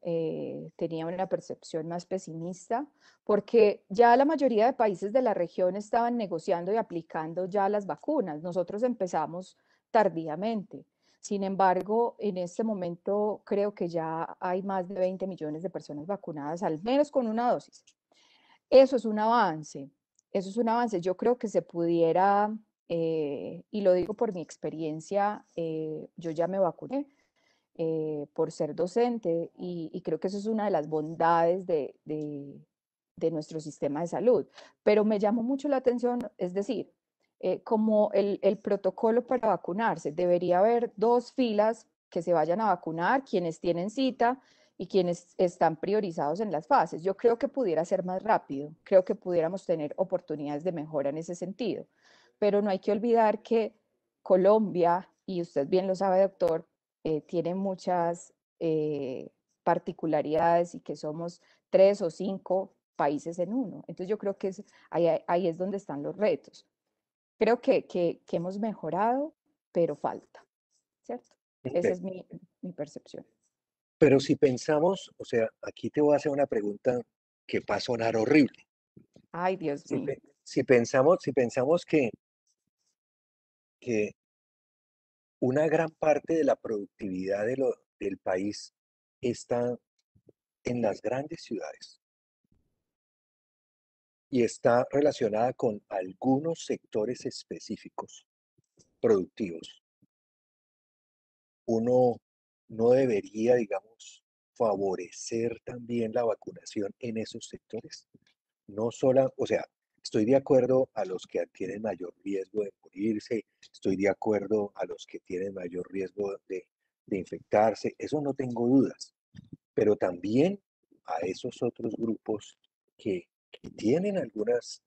tenía una percepción más pesimista porque ya la mayoría de países de la región estaban negociando y aplicando ya las vacunas. Nosotros empezamos tardíamente. Sin embargo, en este momento creo que ya hay más de 20 millones de personas vacunadas, al menos con una dosis. Eso es un avance, eso es un avance. Yo creo que se pudiera, y lo digo por mi experiencia, yo ya me vacuné por ser docente y creo que eso es una de las bondades de nuestro sistema de salud. Pero me llamó mucho la atención, es decir, como el protocolo para vacunarse, debería haber 2 filas que se vayan a vacunar, quienes tienen cita y quienes están priorizados en las fases. Yo creo que pudiera ser más rápido, creo que pudiéramos tener oportunidades de mejora en ese sentido, pero no hay que olvidar que Colombia, y usted bien lo sabe, doctor, tiene muchas particularidades y que somos 3 o 5 países en uno. Entonces yo creo que ahí es donde están los retos. Creo que hemos mejorado, pero falta, ¿cierto? Esa es mi percepción. Pero si pensamos, o sea, aquí te voy a hacer una pregunta que va a sonar horrible. Ay, Dios mío. Si pensamos que una gran parte de la productividad del país está en las grandes ciudades y está relacionada con algunos sectores específicos productivos, uno no debería, digamos, favorecer también la vacunación en esos sectores. No solo, o sea, estoy de acuerdo a los que tienen mayor riesgo de morirse, estoy de acuerdo a los que tienen mayor riesgo de infectarse, eso no tengo dudas, pero también a esos otros grupos que tienen algunos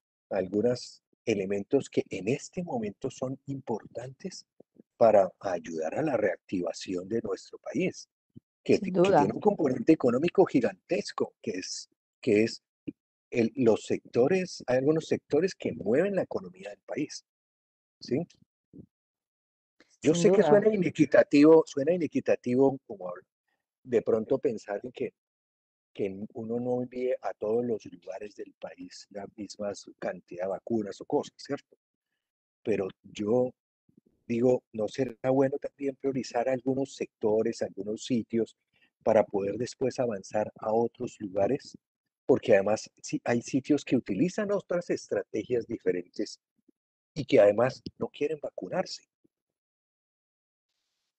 elementos que en este momento son importantes para ayudar a la reactivación de nuestro país, Sin que tiene duda, un componente económico gigantesco, que es los sectores, hay algunos sectores que mueven la economía del país, ¿sí? Yo sin sé que duda. suena inequitativo como de pronto pensar en que que uno no envíe a todos los lugares del país la misma cantidad de vacunas o cosas, ¿cierto? Pero yo digo, ¿no será bueno también priorizar algunos sectores, algunos sitios para poder después avanzar a otros lugares? Porque además sí, hay sitios que utilizan otras estrategias diferentes y que además no quieren vacunarse.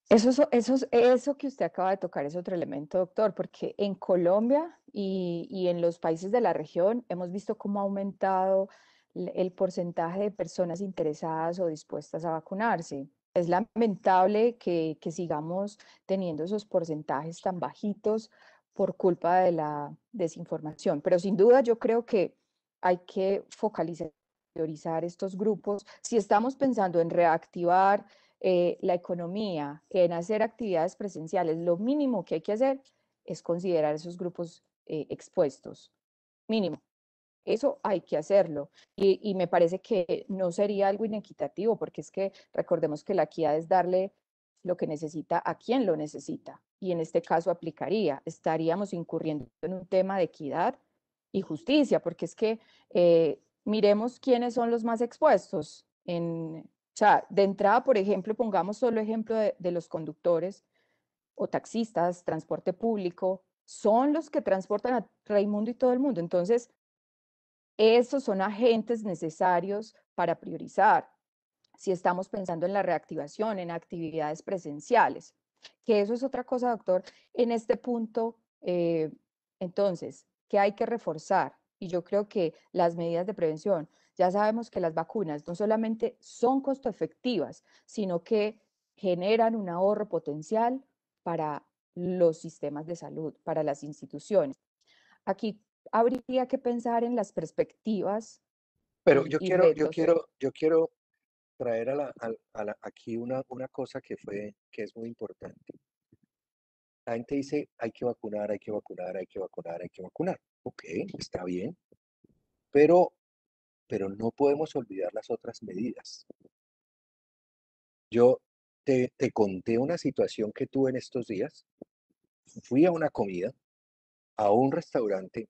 Eso que usted acaba de tocar es otro elemento, doctor, porque en Colombia y en los países de la región hemos visto cómo ha aumentado el porcentaje de personas interesadas o dispuestas a vacunarse. Es lamentable que sigamos teniendo esos porcentajes tan bajitos por culpa de la desinformación, pero sin duda yo creo que hay que focalizar, priorizar estos grupos. Si estamos pensando en reactivar la economía, en hacer actividades presenciales, lo mínimo que hay que hacer es considerar esos grupos expuestos, mínimo. Eso hay que hacerlo. Y me parece que no sería algo inequitativo, porque es que recordemos que la equidad es darle lo que necesita a quien lo necesita. Y en este caso aplicaría, estaríamos incurriendo en un tema de equidad y justicia, porque es que miremos quiénes son los más expuestos. O sea, de entrada, por ejemplo, pongamos solo ejemplo de los conductores o taxistas, transporte público, son los que transportan a Raimundo y todo el mundo. Entonces, esos son agentes necesarios para priorizar. Si estamos pensando en la reactivación, en actividades presenciales, que eso es otra cosa, doctor, en este punto, entonces, ¿qué hay que reforzar? Y yo creo que las medidas de prevención, ya sabemos que las vacunas no solamente son costo efectivas, sino que generan un ahorro potencial para los sistemas de salud, para las instituciones. Aquí habría que pensar en las perspectivas Pero y retos. yo quiero traer aquí una cosa que es muy importante. La gente dice, hay que vacunar, hay que vacunar, hay que vacunar, hay que vacunar. Ok, está bien, pero, pero no podemos olvidar las otras medidas. Yo te conté una situación que tuve en estos días. Fui a una comida, a un restaurante,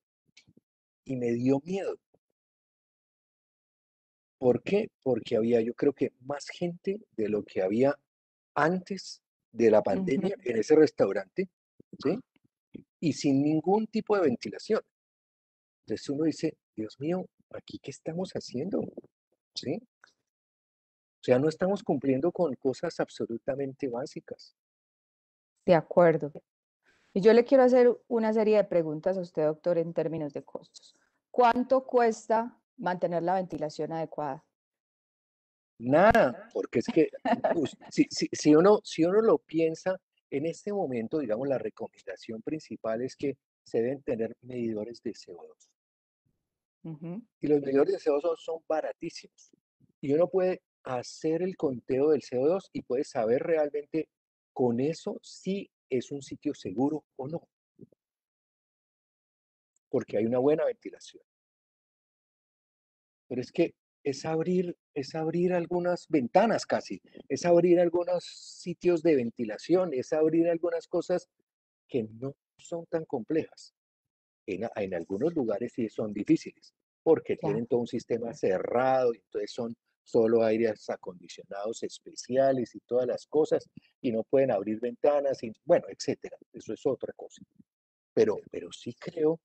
y me dio miedo. ¿Por qué? Porque había, yo creo que más gente de lo que había antes de la Ujú. pandemia en ese restaurante, ¿sí? Y sin ningún tipo de ventilación. Entonces uno dice, Dios mío, ¿aquí qué estamos haciendo? ¿Sí? O sea, no estamos cumpliendo con cosas absolutamente básicas. De acuerdo. Y yo le quiero hacer una serie de preguntas a usted, doctor, en términos de costos. ¿Cuánto cuesta mantener la ventilación adecuada? Nada, porque es que si uno lo piensa, en este momento, digamos, la recomendación principal es que se deben tener medidores de CO2. Ujú. Y los medidores de CO2 son baratísimos. Y uno puede hacer el conteo del CO2 y puede saber realmente con eso si es un sitio seguro o no, porque hay una buena ventilación. Pero es que es abrir algunas ventanas casi, es abrir algunos sitios de ventilación, es abrir algunas cosas que no son tan complejas. En algunos lugares sí son difíciles, porque Ya, tienen todo un sistema cerrado, y entonces son solo aires acondicionados especiales y todas las cosas, y no pueden abrir ventanas, y bueno, etcétera. Eso es otra cosa. Pero sí creo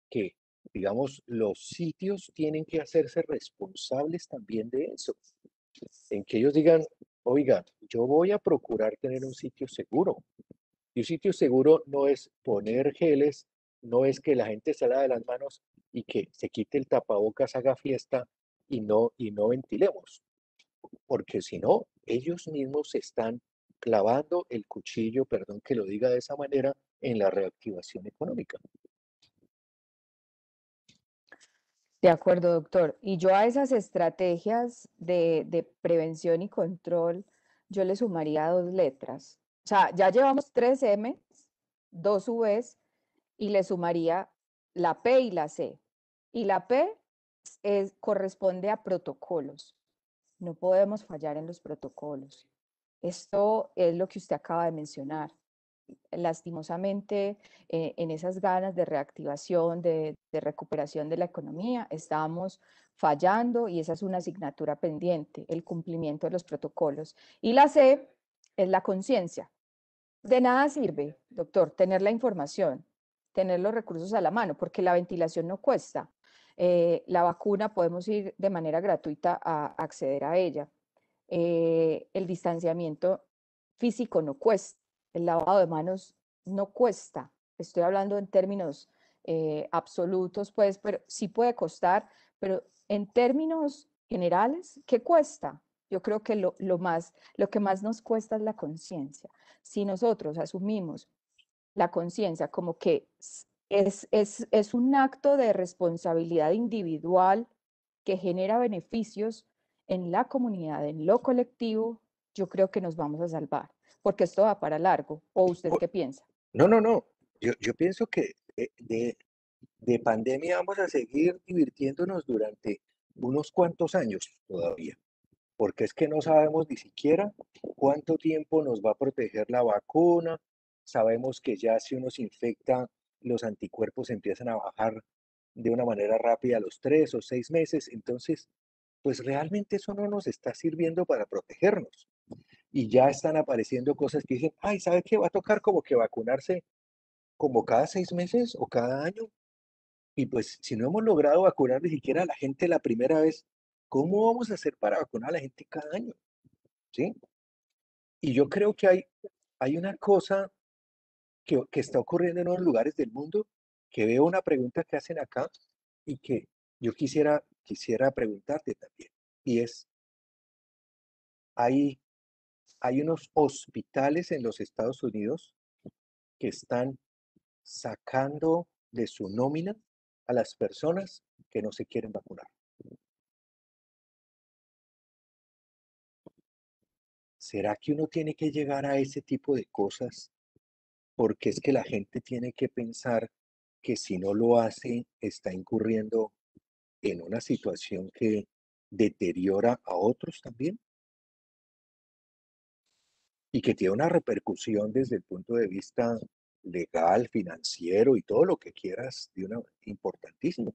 que, digamos, los sitios tienen que hacerse responsables también de eso, en que ellos digan, oiga, yo voy a procurar tener un sitio seguro. Y un sitio seguro no es poner geles, no es que la gente se lave las manos y que se quite el tapabocas, haga fiesta y no ventilemos, porque si no, ellos mismos se están clavando el cuchillo, perdón que lo diga de esa manera, en la reactivación económica. de acuerdo, doctor. Y yo a esas estrategias de prevención y control, yo le sumaría dos letras. O sea, ya llevamos 3 M, 2 Vs, y le sumaría la P y la C. Y la P corresponde a protocolos. No podemos fallar en los protocolos. Esto es lo que usted acaba de mencionar. lastimosamente, en esas ganas de reactivación, de recuperación de la economía, estamos fallando y esa es una asignatura pendiente, el cumplimiento de los protocolos. Y la C es la conciencia. De nada sirve, doctor, tener la información, tener los recursos a la mano, porque la ventilación no cuesta. La vacuna podemos ir de manera gratuita a acceder a ella. El distanciamiento físico no cuesta, el lavado de manos no cuesta. Estoy hablando en términos absolutos, pues, pero sí puede costar, pero en términos generales, ¿qué cuesta? Yo creo que lo que más nos cuesta es la conciencia. Si nosotros asumimos la conciencia como que es un acto de responsabilidad individual que genera beneficios en la comunidad, en lo colectivo, yo creo que nos vamos a salvar, porque esto va para largo. ¿O usted Bu- qué piensa? No, no, no. Yo pienso que de pandemia vamos a seguir divirtiéndonos durante unos cuantos años todavía, porque es que no sabemos ni siquiera cuánto tiempo nos va a proteger la vacuna. Sabemos que ya si uno se infecta, los anticuerpos empiezan a bajar de una manera rápida a los 3 o 6 meses. Entonces, pues realmente eso no nos está sirviendo para protegernos. Y ya están apareciendo cosas que dicen, ay, ¿sabe qué? Va a tocar como que vacunarse como cada 6 meses o cada año. Y pues si no hemos logrado vacunar ni siquiera a la gente la primera vez, ¿cómo vamos a hacer para vacunar a la gente cada año? ¿Sí? Y yo creo que hay una cosa que está ocurriendo en otros lugares del mundo, que veo una pregunta que hacen acá y que yo quisiera preguntarte también. Y es, hay, hay unos hospitales en los Estados Unidos que están sacando de su nómina a las personas que no se quieren vacunar. ¿Será que uno tiene que llegar a ese tipo de cosas? Porque es que la gente tiene que pensar que si no lo hace, está incurriendo en una situación que deteriora a otros también y que tiene una repercusión desde el punto de vista legal, financiero y todo lo que quieras de una importantísimo.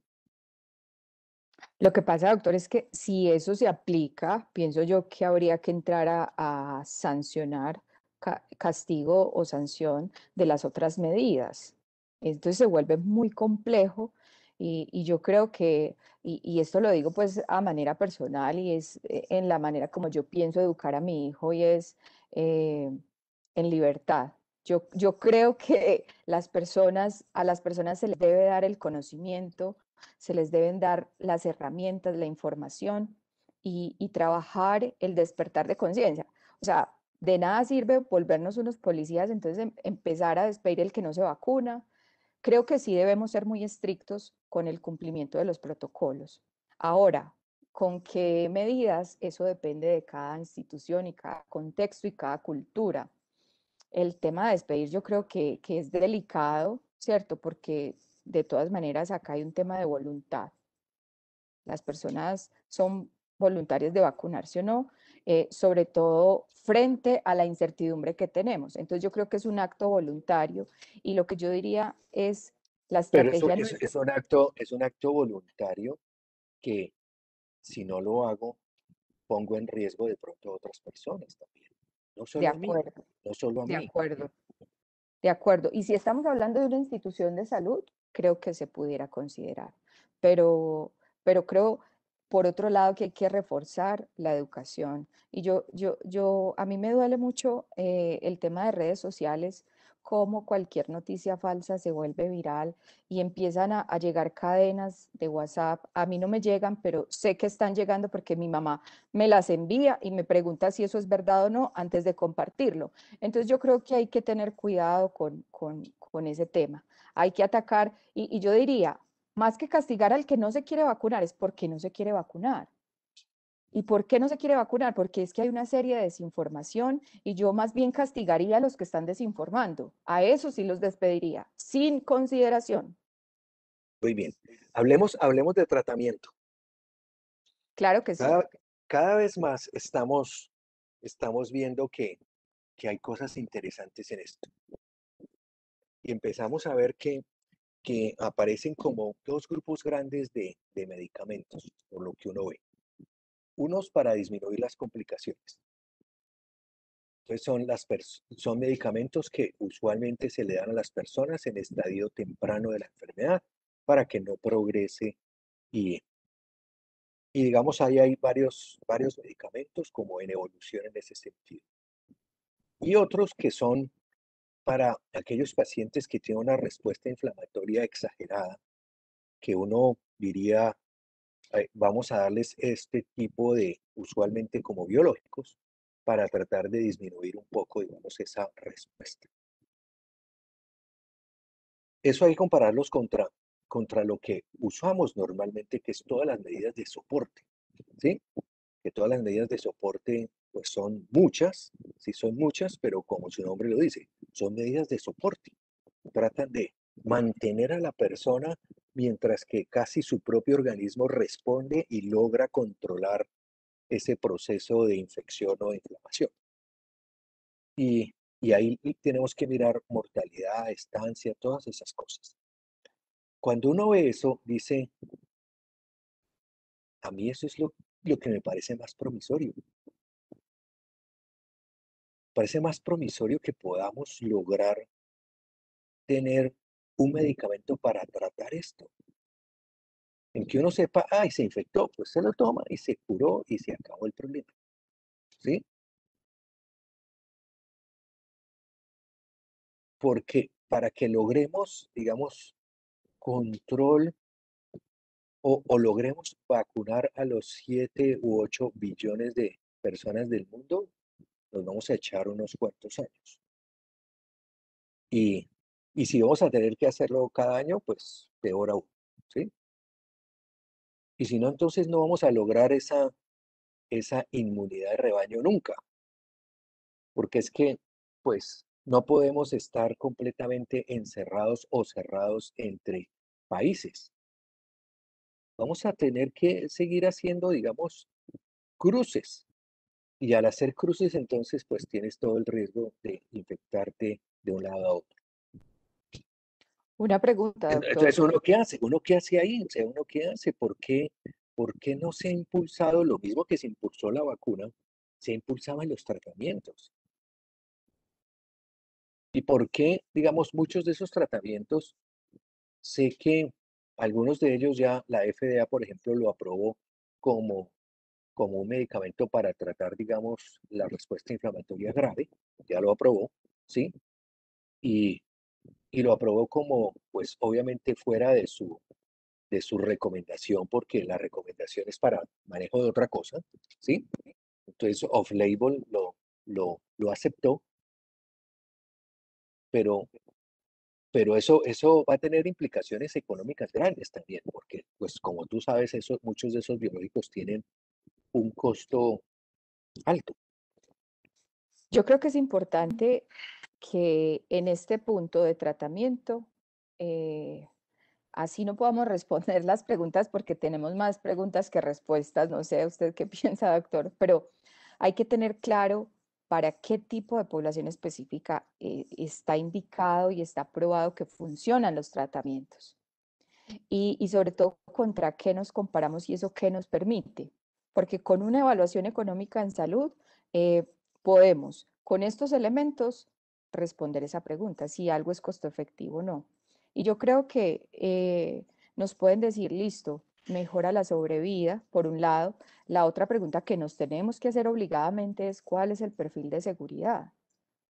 Lo que pasa, doctor, es que si eso se aplica, pienso yo que habría que entrar a sancionar castigo o sanción de las otras medidas. Entonces se vuelve muy complejo y yo creo que, y esto lo digo pues a manera personal y es en la manera como yo pienso educar a mi hijo y es eh, en libertad. Yo creo que a las personas se les debe dar el conocimiento, se les deben dar las herramientas, la información y trabajar el despertar de conciencia. O sea, de nada sirve volvernos unos policías, entonces empezar a despedir el que no se vacuna. Creo que sí debemos ser muy estrictos con el cumplimiento de los protocolos. Ahora, ¿con qué medidas? Eso depende de cada institución y cada contexto y cada cultura. El tema de despedir yo creo que es delicado, ¿cierto? Porque de todas maneras acá hay un tema de voluntad. Las personas son voluntarias de vacunarse o no, sobre todo frente a la incertidumbre que tenemos. Entonces yo creo que es un acto voluntario y lo que yo diría es la Pero eso estrategia no es, es es un acto voluntario que si no lo hago, pongo en riesgo de pronto a otras personas también. No de solo a mí, acuerdo, no solo a de mí. acuerdo. De acuerdo. Y si estamos hablando de una institución de salud, creo que se pudiera considerar. Pero, pero creo, por otro lado, que hay que reforzar la educación. Y a mí me duele mucho el tema de redes sociales, cómo cualquier noticia falsa se vuelve viral y empiezan a llegar cadenas de WhatsApp. A mí no me llegan, pero sé que están llegando porque mi mamá me las envía y me pregunta si eso es verdad o no antes de compartirlo. Entonces yo creo que hay que tener cuidado con ese tema. Hay que atacar, y yo diría, más que castigar al que no se quiere vacunar, es porque no se quiere vacunar. ¿Y por qué no se quiere vacunar? Porque es que hay una serie de desinformación y yo más bien castigaría a los que están desinformando. A esos sí los despediría, sin consideración. Muy bien. Hablemos de tratamiento. Claro que sí. Cada vez más estamos viendo que hay cosas interesantes en esto. y empezamos a ver que aparecen como dos grupos grandes de medicamentos, por lo que uno ve. Unos para disminuir las complicaciones. Entonces son medicamentos que usualmente se le dan a las personas en estadio temprano de la enfermedad para que no progrese y, y digamos ahí hay varios medicamentos como en evolución en ese sentido. Y otros que son para aquellos pacientes que tienen una respuesta inflamatoria exagerada, que uno diría, vamos a darles este tipo de, usualmente como biológicos, para tratar de disminuir un poco, digamos, esa respuesta. Eso hay que compararlos contra lo que usamos normalmente, que es todas las medidas de soporte, ¿sí? Que todas las medidas de soporte, pues son muchas, sí son muchas, pero como su nombre lo dice, son medidas de soporte. Tratan de mantener a la persona mientras que casi su propio organismo responde y logra controlar ese proceso de infección o de inflamación. Y ahí tenemos que mirar mortalidad, estancia, todas esas cosas. Cuando uno ve eso, dice, a mí eso es lo que me parece más promisorio. Parece más promisorio que podamos lograr tener un medicamento para tratar esto. En que uno sepa, ay, se infectó, pues se lo toma y se curó y se acabó el problema. ¿Sí? Porque para que logremos, digamos, control o logremos vacunar a los 7 u 8 billones de personas del mundo, nos vamos a echar unos cuantos años. Y, y si vamos a tener que hacerlo cada año, pues peor aún, ¿sí? Y si no, entonces no vamos a lograr esa inmunidad de rebaño nunca, porque es que, pues, no podemos estar completamente encerrados o cerrados entre países. Vamos a tener que seguir haciendo, digamos, cruces. Y al hacer cruces, entonces, pues tienes todo el riesgo de infectarte de un lado a otro. Una pregunta, doctor. Entonces, ¿uno qué hace? ¿Uno qué hace ahí? O sea, ¿uno qué hace? ¿Por qué no se ha impulsado lo mismo que se impulsó la vacuna? Se impulsaban los tratamientos. ¿Y por qué, digamos, muchos de esos tratamientos, sé que algunos de ellos ya la FDA, por ejemplo, lo aprobó como un medicamento para tratar, digamos, la respuesta inflamatoria grave, ya lo aprobó, ¿sí? Y, y lo aprobó como, pues, obviamente fuera de su recomendación, porque la recomendación es para manejo de otra cosa, ¿sí? Entonces, off-label lo aceptó, pero, pero eso va a tener implicaciones económicas grandes también, porque, pues, como tú sabes, muchos de esos biológicos tienen un costo alto. Yo creo que es importante que en este punto de tratamiento, eh, así no podamos responder las preguntas porque tenemos más preguntas que respuestas. No sé usted qué piensa, doctor, pero hay que tener claro para qué tipo de población específica está indicado y está probado que funcionan los tratamientos. Y sobre todo contra qué nos comparamos y eso qué nos permite. Porque con una evaluación económica en salud eh, podemos, con estos elementos, responder esa pregunta, si algo es costo efectivo o no. Y yo creo que nos pueden decir, listo, mejora la sobrevida, por un lado. La otra pregunta que nos tenemos que hacer obligadamente es cuál es el perfil de seguridad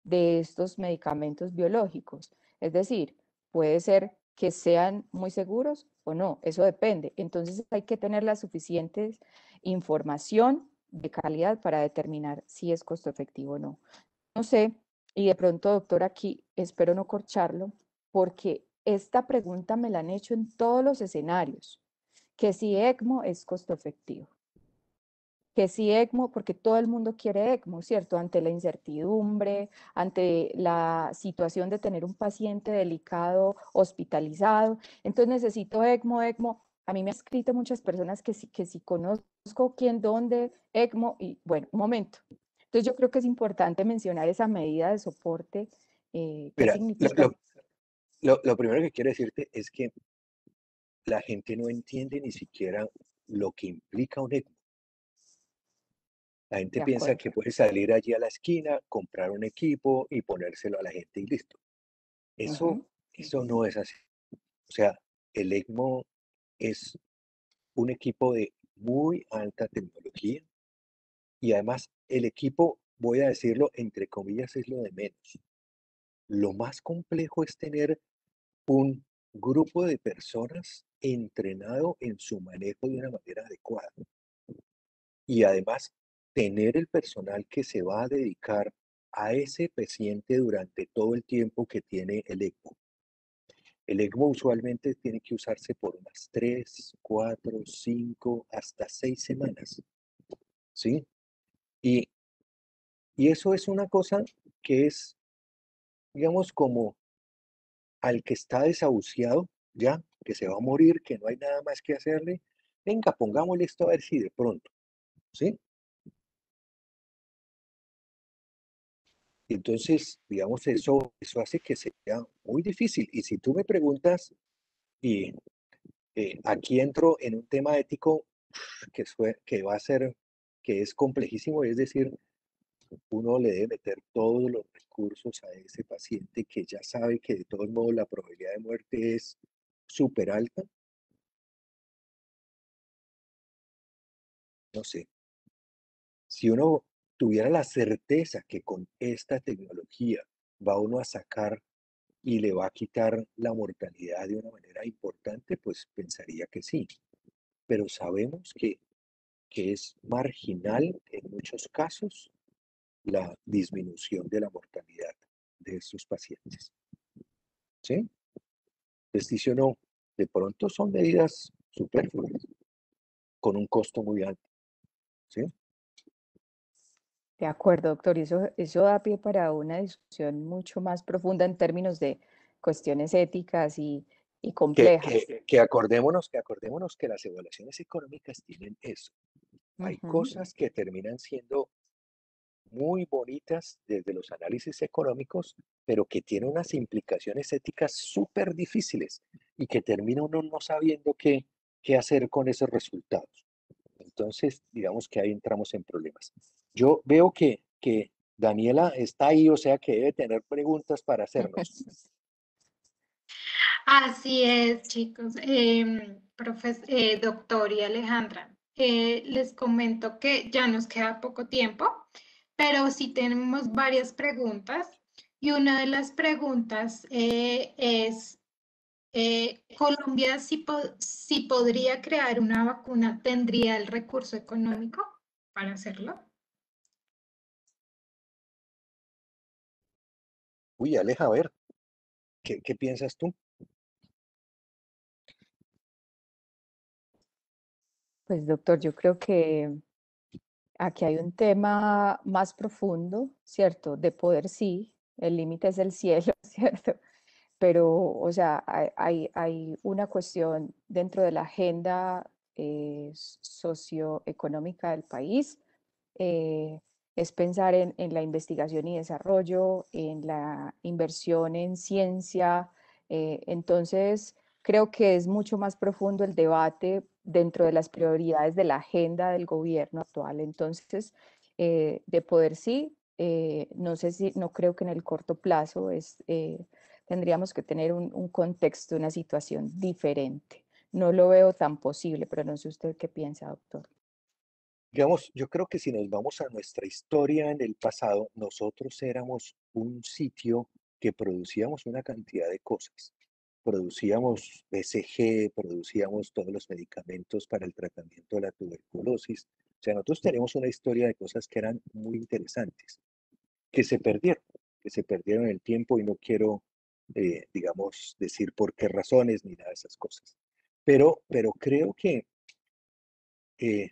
de estos medicamentos biológicos. Es decir, puede ser que sean muy seguros o no, eso depende. Entonces hay que tener la suficiente información de calidad para determinar si es costo efectivo o no. No sé, y de pronto, doctor, aquí espero no corcharlo, porque esta pregunta me la han hecho en todos los escenarios, que si ECMO es costo efectivo, que sí ECMO, porque todo el mundo quiere ECMO, ¿cierto? Ante la incertidumbre, ante la situación de tener un paciente delicado hospitalizado, entonces necesito ECMO, ECMO. A mí me han escrito muchas personas que si conozco quién, dónde, ECMO, y bueno, un momento. Entonces yo creo que es importante mencionar esa medida de soporte, qué Mira, significa. lo primero que quiero decirte es que la gente no entiende ni siquiera lo que implica un ECMO. La gente De piensa acuerdo. que puede salir allí a la esquina, comprar un equipo y ponérselo a la gente y listo. Eso, Ujú. eso no es así. O sea, el ECMO es un equipo de muy alta tecnología y además el equipo, voy a decirlo entre comillas, es lo de menos. Lo más complejo es tener un grupo de personas entrenado en su manejo de una manera adecuada y además tener el personal que se va a dedicar a ese paciente durante todo el tiempo que tiene el ECMO. El ECMO usualmente tiene que usarse por unas 3, 4, 5, hasta 6 semanas, ¿sí? Y, y eso es una cosa que es, digamos, como al que está desahuciado, ya, que se va a morir, que no hay nada más que hacerle, venga, pongámosle esto a ver si de pronto, ¿sí? Entonces, digamos, eso hace que sea muy difícil. Y si tú me preguntas, y aquí entro en un tema ético que va a ser, que es complejísimo, es decir, uno le debe meter todos los recursos a ese paciente que ya sabe que de todos modos la probabilidad de muerte es súper alta. No sé, si uno tuviera la certeza que con esta tecnología va uno a sacar y le va a quitar la mortalidad de una manera importante, pues pensaría que sí. Pero sabemos que es marginal en muchos casos la disminución de la mortalidad de estos pacientes. ¿Sí? Les dice o no, de pronto son medidas superfluas con un costo muy alto. ¿Sí? De acuerdo, doctor. Y eso da pie para una discusión mucho más profunda en términos de cuestiones éticas y complejas. Que acordémonos que las evaluaciones económicas tienen eso. Hay Ujú. cosas que terminan siendo muy bonitas desde los análisis económicos, pero que tienen unas implicaciones éticas súper difíciles y que termina uno no sabiendo qué hacer con esos resultados. Entonces, digamos que ahí entramos en problemas. Yo veo que Daniela está ahí, o sea que debe tener preguntas para hacernos. Así es, chicos. Doctor y Alejandra, les comento que ya nos queda poco tiempo, pero sí tenemos varias preguntas. Y una de las preguntas es, ¿Colombia si podría crear una vacuna, tendría el recurso económico para hacerlo? Uy, Aleja, a ver, ¿qué piensas tú? Pues doctor, yo creo que aquí hay un tema más profundo, ¿cierto? De poder sí, el límite es el cielo, ¿cierto? Pero, o sea, hay una cuestión dentro de la agenda socioeconómica del país, eh, es pensar en la investigación y desarrollo, en la inversión en ciencia. Entonces, creo que es mucho más profundo el debate dentro de las prioridades de la agenda del gobierno actual. Entonces, de poder sí, no sé si, no creo que en el corto plazo tendríamos que tener un contexto, una situación diferente. No lo veo tan posible, pero no sé usted qué piensa, doctor. Digamos, yo creo que si nos vamos a nuestra historia en el pasado, nosotros éramos un sitio que producíamos una cantidad de cosas. Producíamos BCG, producíamos todos los medicamentos para el tratamiento de la tuberculosis. O sea, nosotros tenemos una historia de cosas que eran muy interesantes, que se perdieron, que se perdieron en el tiempo y no quiero, digamos, decir por qué razones ni nada de esas cosas. Pero creo que eh,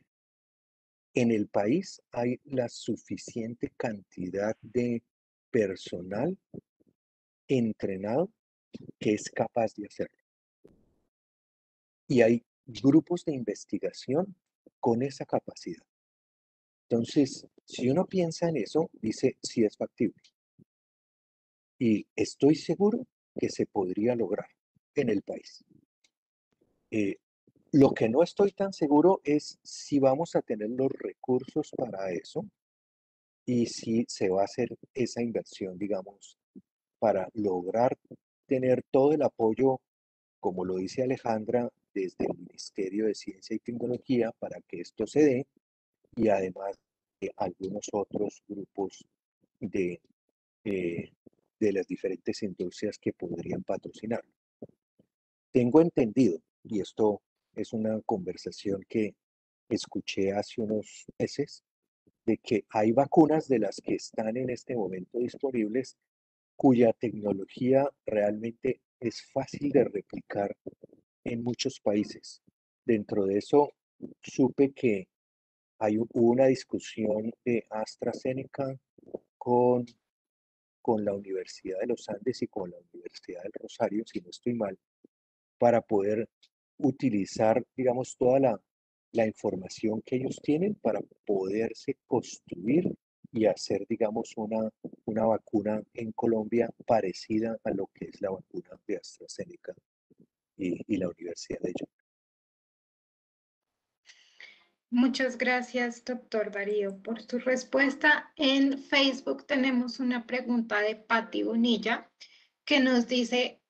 en el país hay la suficiente cantidad de personal entrenado que es capaz de hacerlo. Y hay grupos de investigación con esa capacidad. Entonces, si uno piensa en eso, dice si es factible. Y estoy seguro que se podría lograr en el país. Lo que no estoy tan seguro es si vamos a tener los recursos para eso y si se va a hacer esa inversión, digamos, para lograr tener todo el apoyo, como lo dice Alejandra, desde el Ministerio de Ciencia y Tecnología para que esto se dé y además de algunos otros grupos de, de las diferentes industrias que podrían patrocinar. Tengo entendido, y esto es una conversación que escuché hace unos meses, de que hay vacunas de las que están en este momento disponibles cuya tecnología realmente es fácil de replicar en muchos países. Dentro de eso, supe que hubo una discusión de AstraZeneca con, con la Universidad de los Andes y con la Universidad del Rosario, si no estoy mal, para poder utilizar, digamos, toda la información que ellos tienen para poderse construir y hacer, digamos, una vacuna en Colombia parecida a lo que es la vacuna de AstraZeneca y la Universidad de York. Muchas gracias, doctor Darío, por su respuesta. En Facebook tenemos una pregunta de Patti Bonilla que nos dice,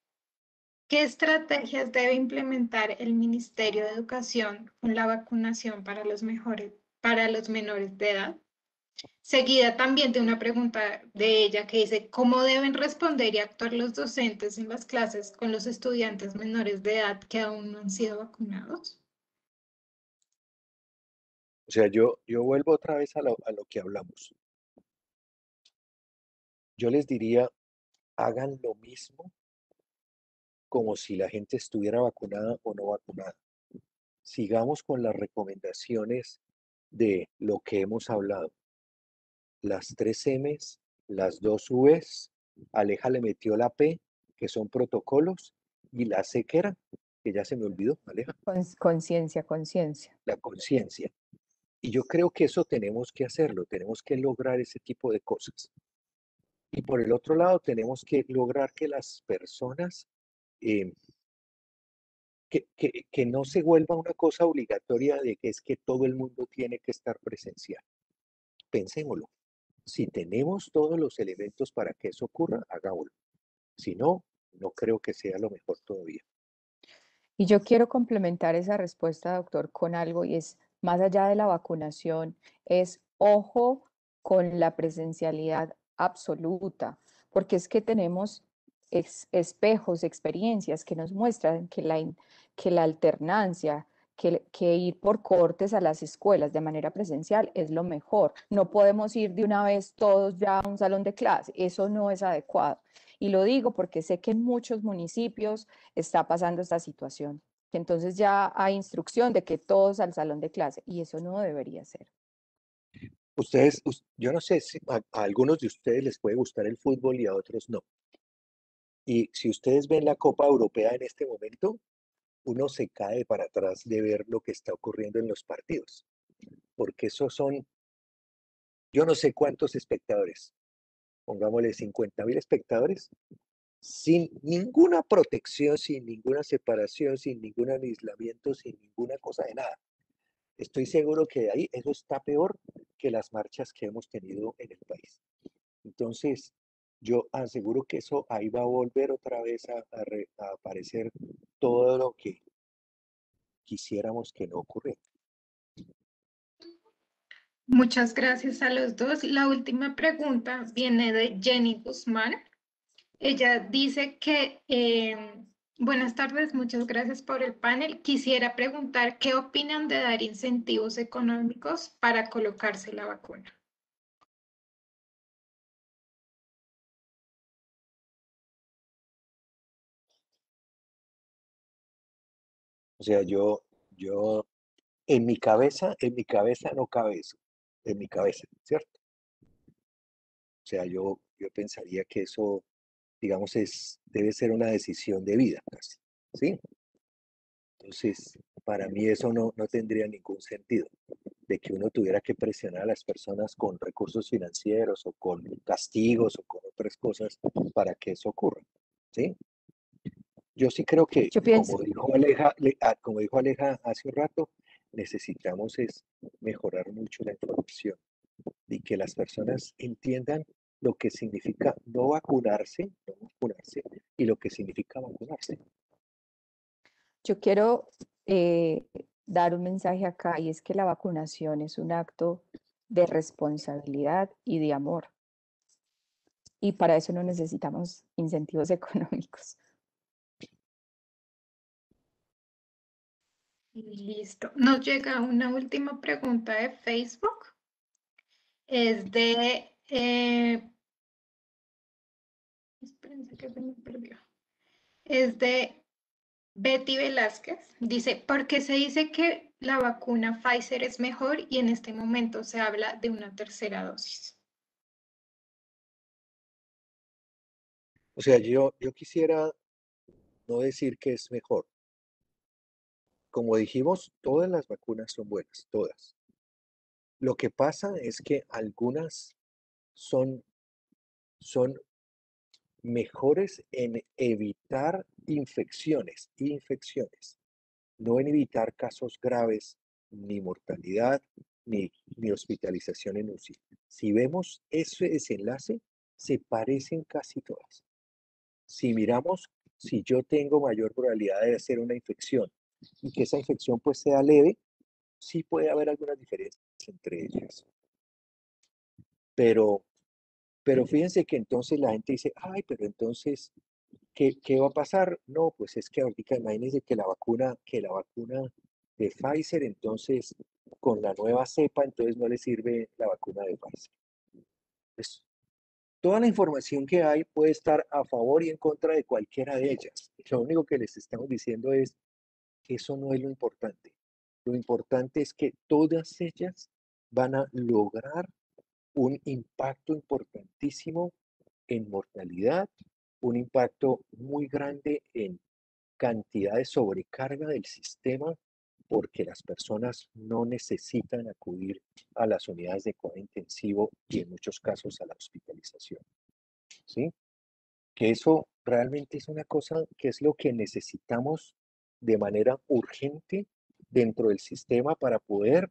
¿qué estrategias debe implementar el Ministerio de Educación con la vacunación para los menores de edad? Seguida también de una pregunta de ella que dice, ¿cómo deben responder y actuar los docentes en las clases con los estudiantes menores de edad que aún no han sido vacunados? O sea, yo vuelvo otra vez a lo que hablamos. Yo les diría, hagan lo mismo como si la gente estuviera vacunada o no vacunada. Sigamos con las recomendaciones de lo que hemos hablado. Las 3 M's, las 2 V's, Aleja le metió la P, que son protocolos, y la C que era, que ya se me olvidó, Aleja, Conciencia, conciencia. la conciencia. Y yo creo que eso tenemos que hacerlo, tenemos que lograr ese tipo de cosas. Y por el otro lado, tenemos que lograr que las personas, que no se vuelva una cosa obligatoria de que es que todo el mundo tiene que estar presencial. Pensémoslo. Si tenemos todos los elementos para que eso ocurra, hagámoslo. Si no, no creo que sea lo mejor todavía. Y yo quiero complementar esa respuesta, doctor, con algo, y es, más allá de la vacunación, es ojo con la presencialidad absoluta, porque es que tenemos espejos, experiencias que nos muestran que la alternancia, que ir por cortes a las escuelas de manera presencial es lo mejor. No podemos ir de una vez todos ya a un salón de clase, eso no es adecuado. Y lo digo porque sé que en muchos municipios está pasando esta situación, que entonces ya hay instrucción de que todos al salón de clase, y eso no debería ser. Yo no sé si a algunos de ustedes les puede gustar el fútbol y a otros no. Y si ustedes ven la Copa Europea en este momento, uno se cae para atrás de ver lo que está ocurriendo en los partidos, porque esos son, yo no sé cuántos espectadores, pongámosle 50.000 espectadores, sin ninguna protección, sin ninguna separación, sin ningún aislamiento, sin ninguna cosa de nada. Estoy seguro que de ahí eso está peor que las marchas que hemos tenido en el país. Entonces, yo aseguro que eso ahí va a volver otra vez a aparecer todo lo que quisiéramos que no ocurriera. Muchas gracias a los dos. La última pregunta viene de Jenny Guzmán. Ella dice que, buenas tardes, muchas gracias por el panel. Quisiera preguntar, ¿qué opinan de dar incentivos económicos para colocarse la vacuna? O sea, en mi cabeza no cabe eso, en mi cabeza, ¿cierto? O sea, yo pensaría que eso, digamos, debe ser una decisión de vida, casi, ¿sí? Entonces, para mí eso no tendría ningún sentido, de que uno tuviera que presionar a las personas con recursos financieros o con castigos o con otras cosas para que eso ocurra, ¿sí? Yo sí creo que, Yo pienso, como dijo Aleja hace un rato, necesitamos es mejorar mucho la información y que las personas entiendan lo que significa no vacunarse y lo que significa vacunarse. yo quiero dar un mensaje acá y es que la vacunación es un acto de responsabilidad y de amor. Y para eso no necesitamos incentivos económicos. Listo. Nos llega una última pregunta de Facebook. Es de, espérense que se me perdió. Es de Betty Velázquez. Dice, ¿por qué se dice que la vacuna Pfizer es mejor y en este momento se habla de una tercera dosis? O sea, yo quisiera no decir que es mejor. Como dijimos, todas las vacunas son buenas, todas. Lo que pasa es que algunas son, son mejores en evitar infecciones, no en evitar casos graves, ni mortalidad, ni hospitalización en UCI. Si vemos ese desenlace, se parecen casi todas. Si miramos, si yo tengo mayor probabilidad de hacer una infección y que esa infección pues sea leve, sí puede haber algunas diferencias entre ellas. Pero, pero fíjense que entonces la gente dice, ay, pero entonces, ¿qué va a pasar? No, pues es que ahorita imagínense que la vacuna de Pfizer, entonces con la nueva cepa, entonces no le sirve la vacuna de Pfizer. Pues, toda la información que hay puede estar a favor y en contra de cualquiera de ellas. Lo único que les estamos diciendo es que eso no es lo importante. Lo importante es que todas ellas van a lograr un impacto importantísimo en mortalidad, un impacto muy grande en cantidad de sobrecarga del sistema, porque las personas no necesitan acudir a las unidades de cuidado intensivo y en muchos casos a la hospitalización. ¿Sí? Que eso realmente es una cosa que es lo que necesitamos de manera urgente dentro del sistema para poder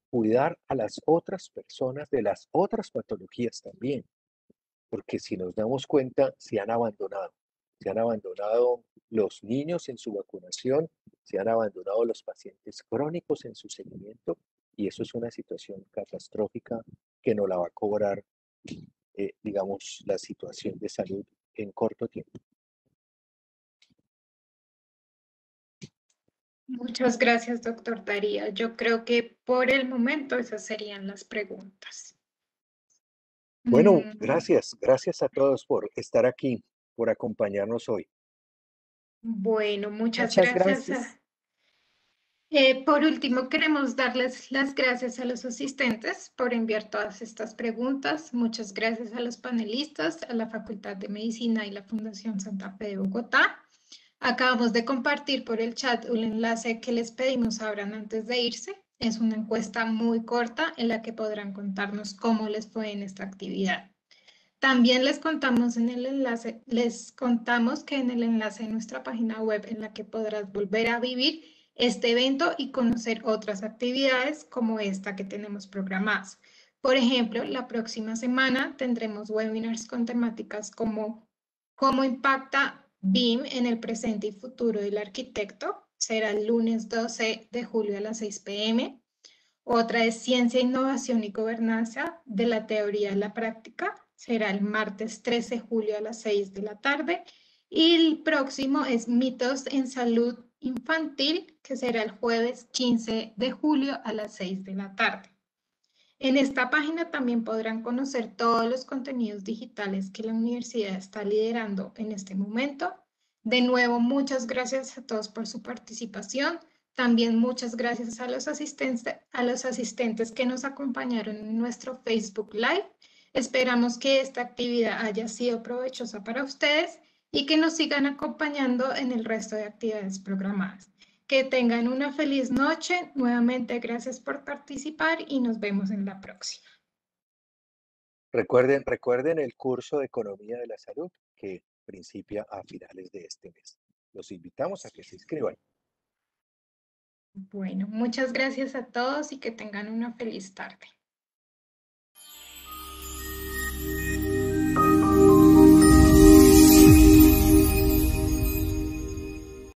cuidar a las otras personas de las otras patologías también, porque si nos damos cuenta, se han abandonado los niños en su vacunación, se han abandonado los pacientes crónicos en su seguimiento, y eso es una situación catastrófica que nos la va a cobrar, digamos, la situación de salud en corto tiempo. Muchas gracias, doctor Daría. Yo creo que por el momento esas serían las preguntas. Bueno, Mm, gracias a todos por estar aquí, por acompañarnos hoy. Bueno, muchas Muchas gracias. gracias. Por último, queremos darles las gracias a los asistentes por enviar todas estas preguntas. Muchas gracias a los panelistas, a la Facultad de Medicina y la Fundación Santa Fe de Bogotá. Acabamos de compartir por el chat un enlace que les pedimos abran antes de irse. Es una encuesta muy corta en la que podrán contarnos cómo les fue en esta actividad. También les contamos que en el enlace de nuestra página web en la que podrás volver a vivir este evento y conocer otras actividades como esta que tenemos programadas. Por ejemplo, la próxima semana tendremos webinars con temáticas como cómo impacta BIM en el presente y futuro del arquitecto. Será el lunes 12 de julio a las 6 p.m. Otra es Ciencia, Innovación y Gobernanza de la Teoría a la Práctica. Será el martes 13 de julio a las 6 de la tarde. Y el próximo es Mitos en Salud Infantil, que será el jueves 15 de julio a las 6 de la tarde. En esta página también podrán conocer todos los contenidos digitales que la universidad está liderando en este momento. De nuevo, muchas gracias a todos por su participación. También muchas gracias a los asistentes que nos acompañaron en nuestro Facebook Live. Esperamos que esta actividad haya sido provechosa para ustedes y que nos sigan acompañando en el resto de actividades programadas. Que tengan una feliz noche. Nuevamente, gracias por participar y nos vemos en la próxima. Recuerden el curso de Economía de la Salud que principia a finales de este mes. los invitamos a que se inscriban. Bueno, muchas gracias a todos y que tengan una feliz tarde.